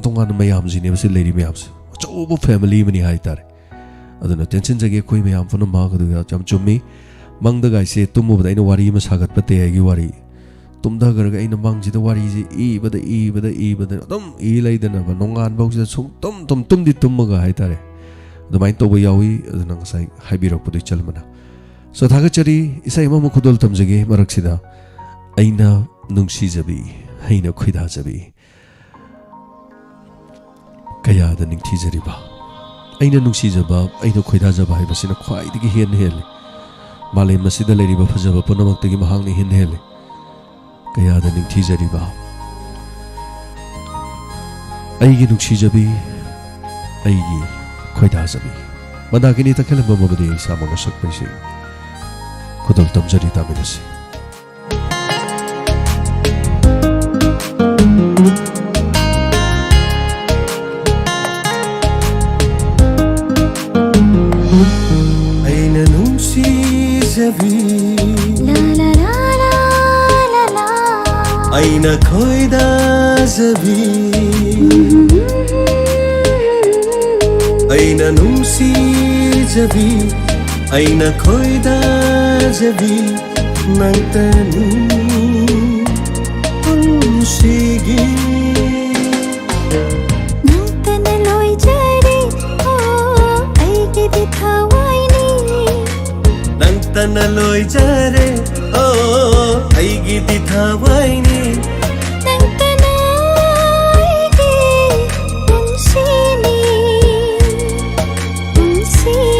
tongan mayam jine basi lady mayam se chobo family mani hai tare aduna tension jage khoi mayam phone ma ga du jam chummi mang da gai se tumu ba ina wari ma sagat pate gi wari tumda garga ina mangji da wari ji bada dum e laidana ba nongan bau ji sung tum di tumga hai tare adumai to ba yawi aduna ngasai haibirak pudi chalmana so thaga chari isai ma mu khudol tamjage marak sida aina nungsi jabi haina khoida jabi kaya da ningthi jari ba aina nungsi jaba aina khoida jaba hai basina khwai digi hen hele malai masida leriba phajaba punamak tagi mahang ni hen hele kaya da ningthi jari ba aigi nungsi jabi aigi khoida jabi madagini takhala babade samanga sakpaisi khudol tamjari taminasi aina nungsi jabi aina khoida jabi aina nungsi jabi aina khoida jabi nantanu unsigi nantana loi jari o aigi di thawaini nantana loi jare o aigi di thawaini nantana aigi unsini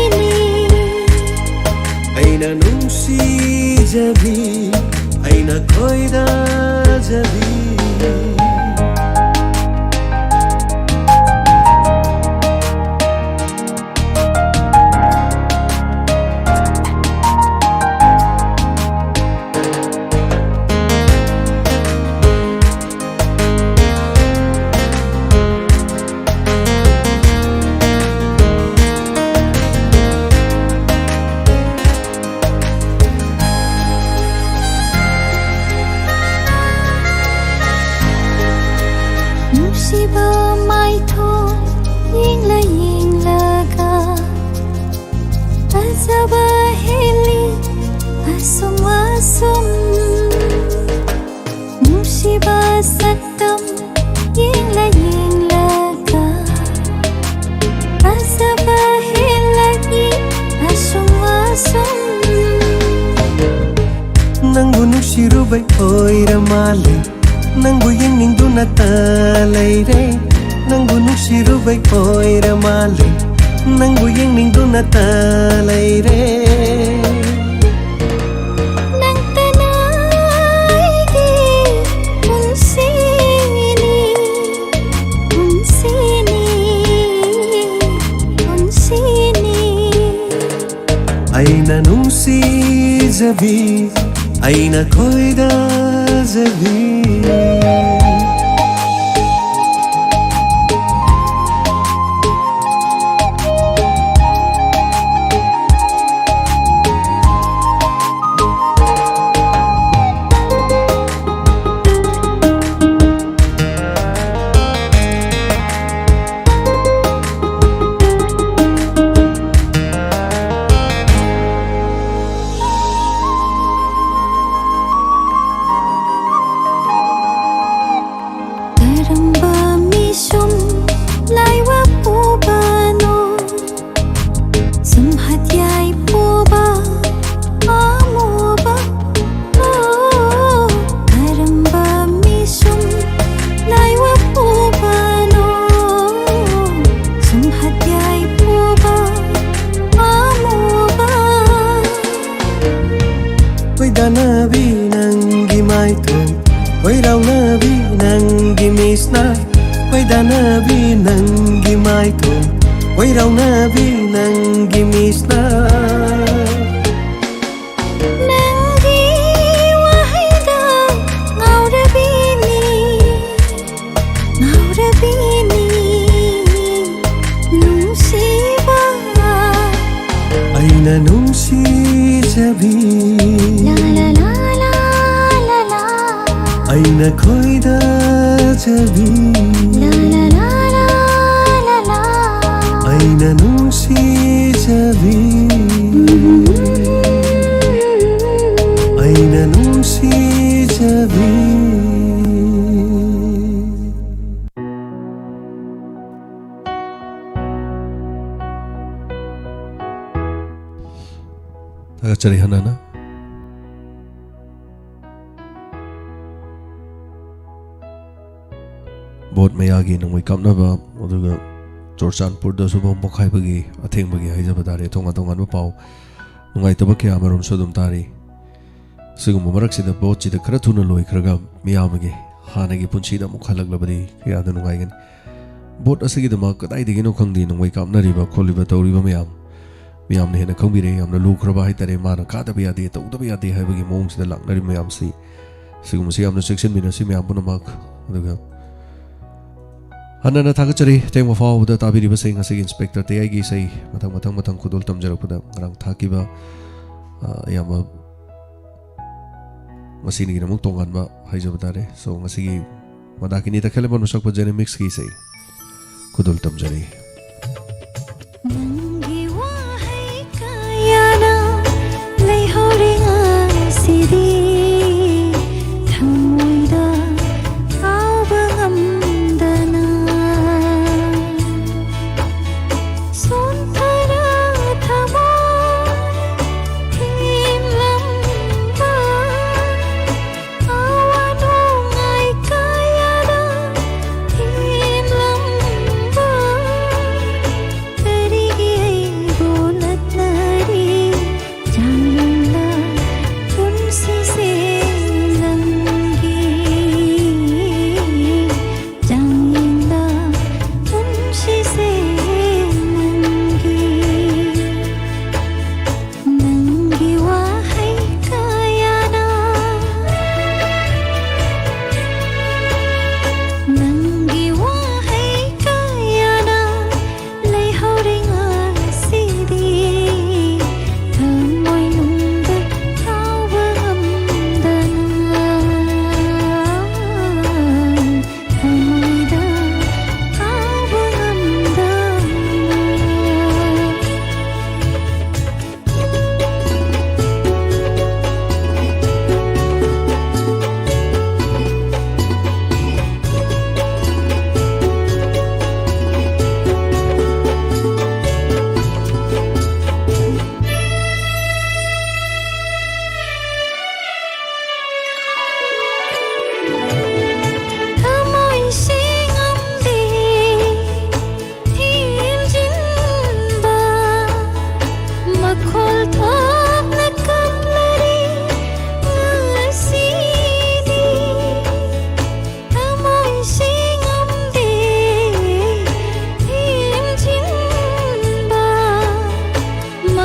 aina nungsi jabi aina khoida jabi nata leire nangbu nuksirubai oira male nangbu yengnindu nata leire nang tanay unsini aina nungsijabi aina khoidajabi Nabi nangi maithon Wairau nabi nangi misna Waida nabi nangi maithon Wairau nabi nangi misna Nangi wahida ngaurabini Nungsiba Aina nungsijabi aina khoidajabi aina nungsijabi aina nungsijabi Tagacari hanana Bot mayagi nangmay kamnaba aduga Chorchanpur da subong mokhaibagi athengbagi haijabadare tonga tongan pau nungai tabak kya amarom sodum tari sigum maraksida bot chida khara thuna loi khraga miyamagi hanagi punchida mukhalak-labadi kya da nungai gan bot asigi dama kadai digino khangdi nungmai kamnariba kholiba tawriba miyam ne hena khangbire yamna lukraba haitare mana kadaba yade tawdaba yade haibagi mong sida laknari miyam sigum si yamna section mina si miyam punamak aduga Hanana thagachari tengma fawda tabiriba sei ngasi inspector TAYAI gi sei matang khudol tamjarapada ngarang thakiba yama masini gi namuk tongan ba haijabadare so ngasi gi madakini ta kheleba nusak pa genemics gi sei khudol tamjari Nangi wahai kayana leihoringa sidi thamoida aubangamdana sontara thama thimlamba awanungai kayana thimlamba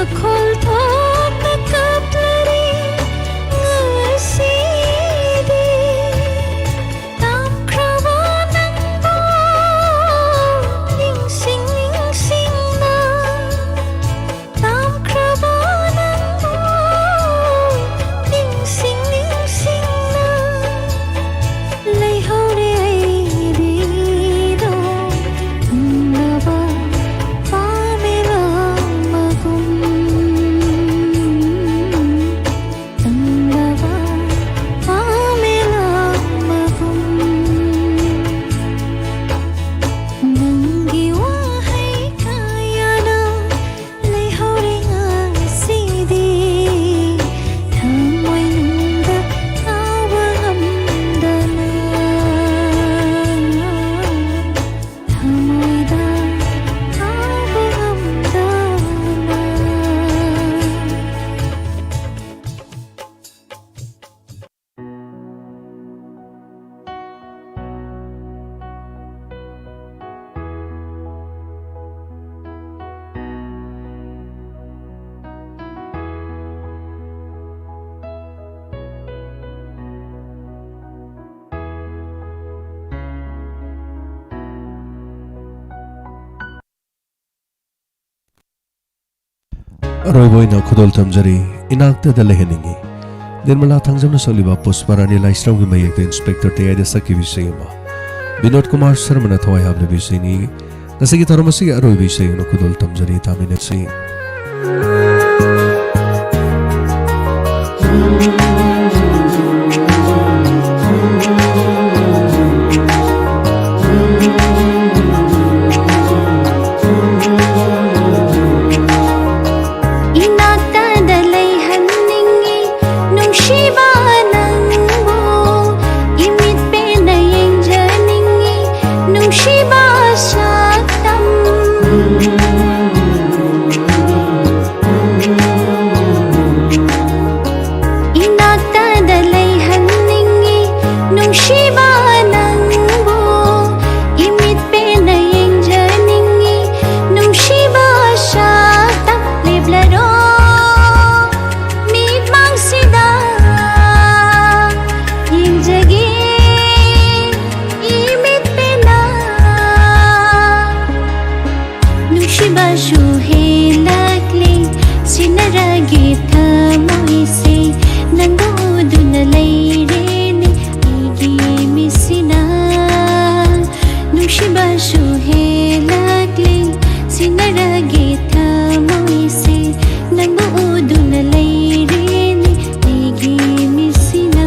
Wakol thok na kaplari ngasidi tam krava nang bo ning sing na tam krava nang bo ning sing na lay hore ai di do nava pamela magum nava pamela magum nangi wahai kayana lay hore ngasidi thamoy nungda awagamdana thamoyda awagamdana Roiboina khudol tamjari inakta da leheningi Nirmala thangjamna soliba pusparani laisram gi mayek inspector TAYAI da saki visayama Vinod Kumar Sharma na thawai habla visayni nasigi taramasi aroi visayno khudol tamjari taminasi inakta dalay haningi nung shiba nangbo imit penayeng janingi nung shiba saktam inakta dalay haningi nung shiba nangbo imit penayeng janingi nung shiba saktam liblaro meet mang sida yung jagi imit pena nung shiba shuhelakli sinaragi thamoise nangodu na layreni igi misina nung shiba shuhelakli sinaragi thamoise nangodu na layreni igi misina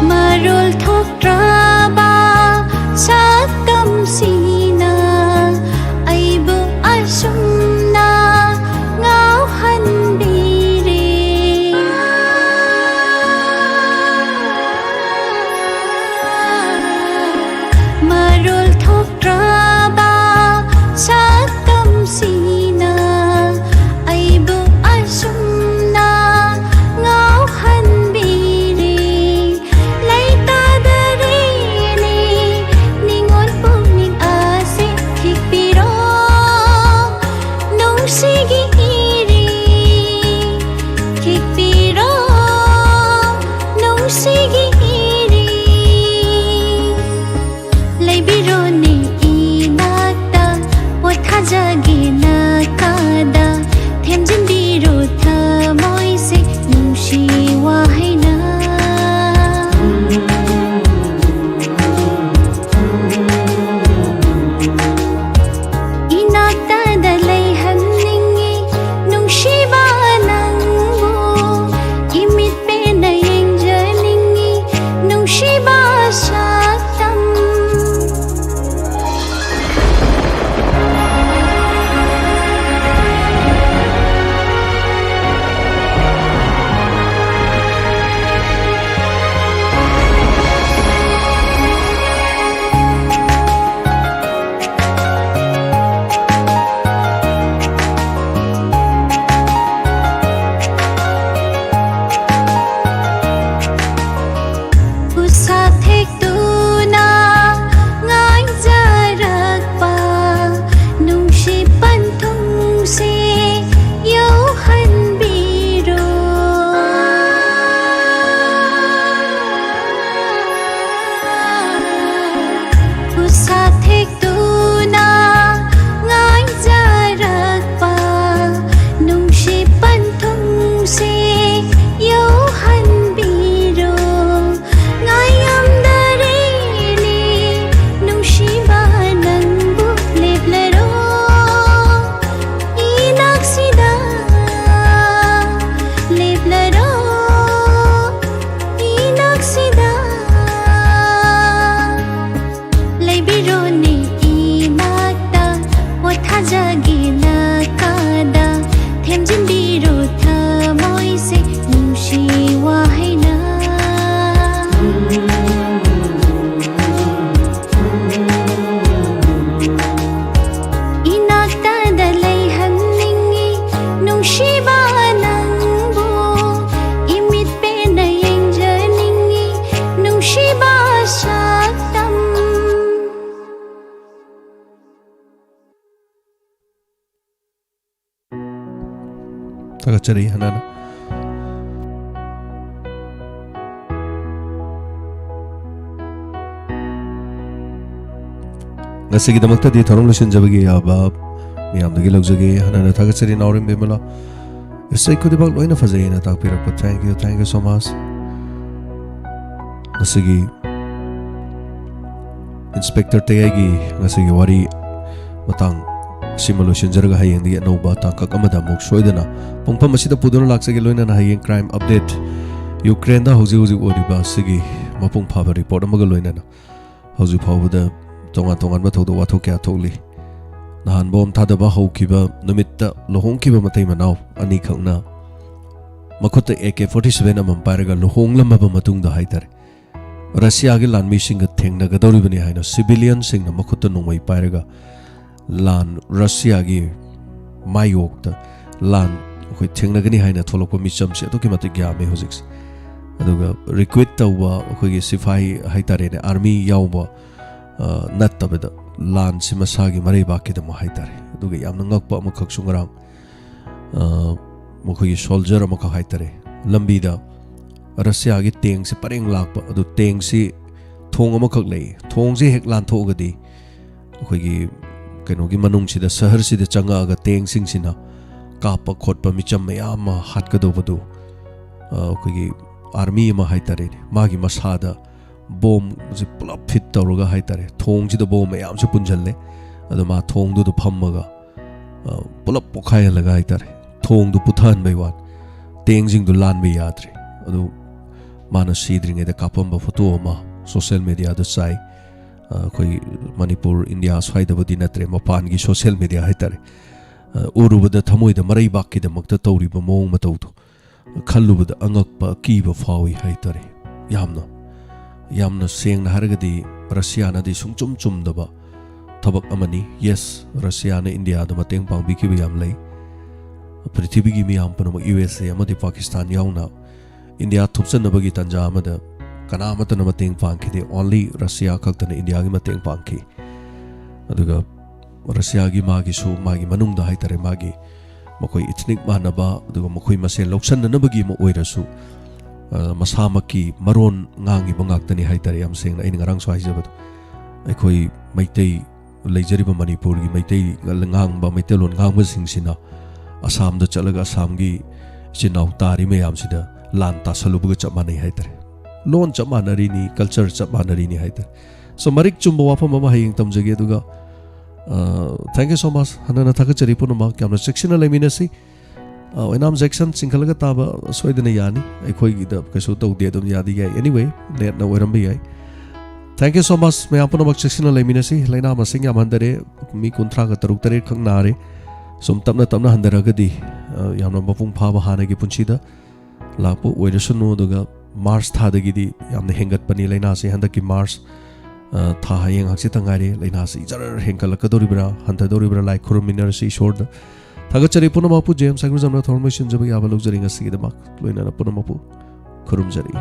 marul thok traba sakam sina aibu asumna ngau han bire marul thok traba sakam sina aibu asumna ngau han bire lay tadarini ningon puming ase hikpiro nung sige iri hikpiro nung sige iri lay biro ni inakta watha jagi na kada themjin biro thamoise nung shiwa haina inakta dalay haningi nung shiba nangbo imit penayeng janingi थागतचरी हनाना ngasigidamakta di tharom losinjabagi aba miyamdagi lawjage hanana thagachari naurim bemala isai khudibak loina fajaina takpirakpa thank you so much ngasigi inspector tayai gi ngasigi wari matang simulation jarga hayeng di noba takak amada muk soidana pongpam asida puduna laksagi loina na hayeng crime update Ukraine da hoji oriba sigi mapung phaba report amaga loina na hoji phawada tongan ba thodo watho kya tholi nahan bom thadaba haukiba numitta lohongkiba matai manau ani khangna makhota AK47 amam paraga lohonglamaba matungda haitare Russia gi lanmi singa thengna ga doribani haina civilian singna makhota nongmai paraga lan Russia gi mayokta lan khoi thengna gani haina tholokpa micham se to kimati gya me hojik aduga recruit tawba khoi gi sifai haitare ne army yawba nattabeda lan simasagi marai bakida mo haitare aduga yamna ngakpa amakhak sungrang mokhoi soldier amakha haitare lambida Russia gi teng se pareng lakpa adu teng si thong amakhak lei thong si hek lan thogadi khoi gi keno gi manung sida sahar sida changa ga teng sing sina kapa khotpa micham mayam hat ka do badu khoi gi army ma haitare magi masada bom ji pulap fit tawruga haitare thong ji da bom mayam se punjalle adu ma thong du phammaga pulap pokhai laga haitare thong du puthan baiwan teng jing du lan be yadre adu mana sidring da kapamba photo ma social media da sai koi Manipur India sai da budi natre mapan gi social media haitare urubada thamoi da marai bakki da makta tawri ba mong matawdu khallubada angakpa kiba fawi haitare yamna sengna hargadi Russia na di sungchum chumdaba thabak amani yes Russia na India da mateng pangbi ki yam lei prithvi gi miyam panama USA amadi Pakistan yauna India thupsanabagi tanja amada kanamata na mateng pangki de only Russia khaktana India gi mateng pangki aduga Russia gi magi su magi manung da haitare magi makoi ethnic manaba aduga makoi masel loksan na bagi mo oirasu masamaki maron ngangi bangaktani haitare yam sengna ai ngarang so haijabadu aikoi maitei leijariba Manipur gi maitei ngang ba maitelon ngang ba singsina Assam da chalaga Assam gi chinau tari me yam sida lan ta salubuga chamani haitare lon chamanari ni culture chamanari ni haitare so marik chumbo wafa mama hayeng tamjage duga thank you so much hanana thakachari punama kamna section lemina si enam section singkalaga taba soidana yani aikoi gi da kaso tawde dum yadi gai anyway net na weram bi ai thank you so much me apuna section lemina si laina ma sing yamandare mi kuntra ga taruk tare khang nare som tapna handaragadi yamna mapung phaba hana gi punchida lakpo oirasunu duga Mars thadagidi yamna hengat pani laina se handaki Mars tha hayeng hakse tangari laina se jar henkalaka doribra hanta doribra like khuruminar se shorda thagachari punamapu James Agru jamna formation jabi abalok jaringa sigida mak loina punamapu khurum jari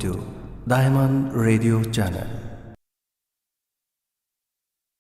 .2 Diamond Radio Channel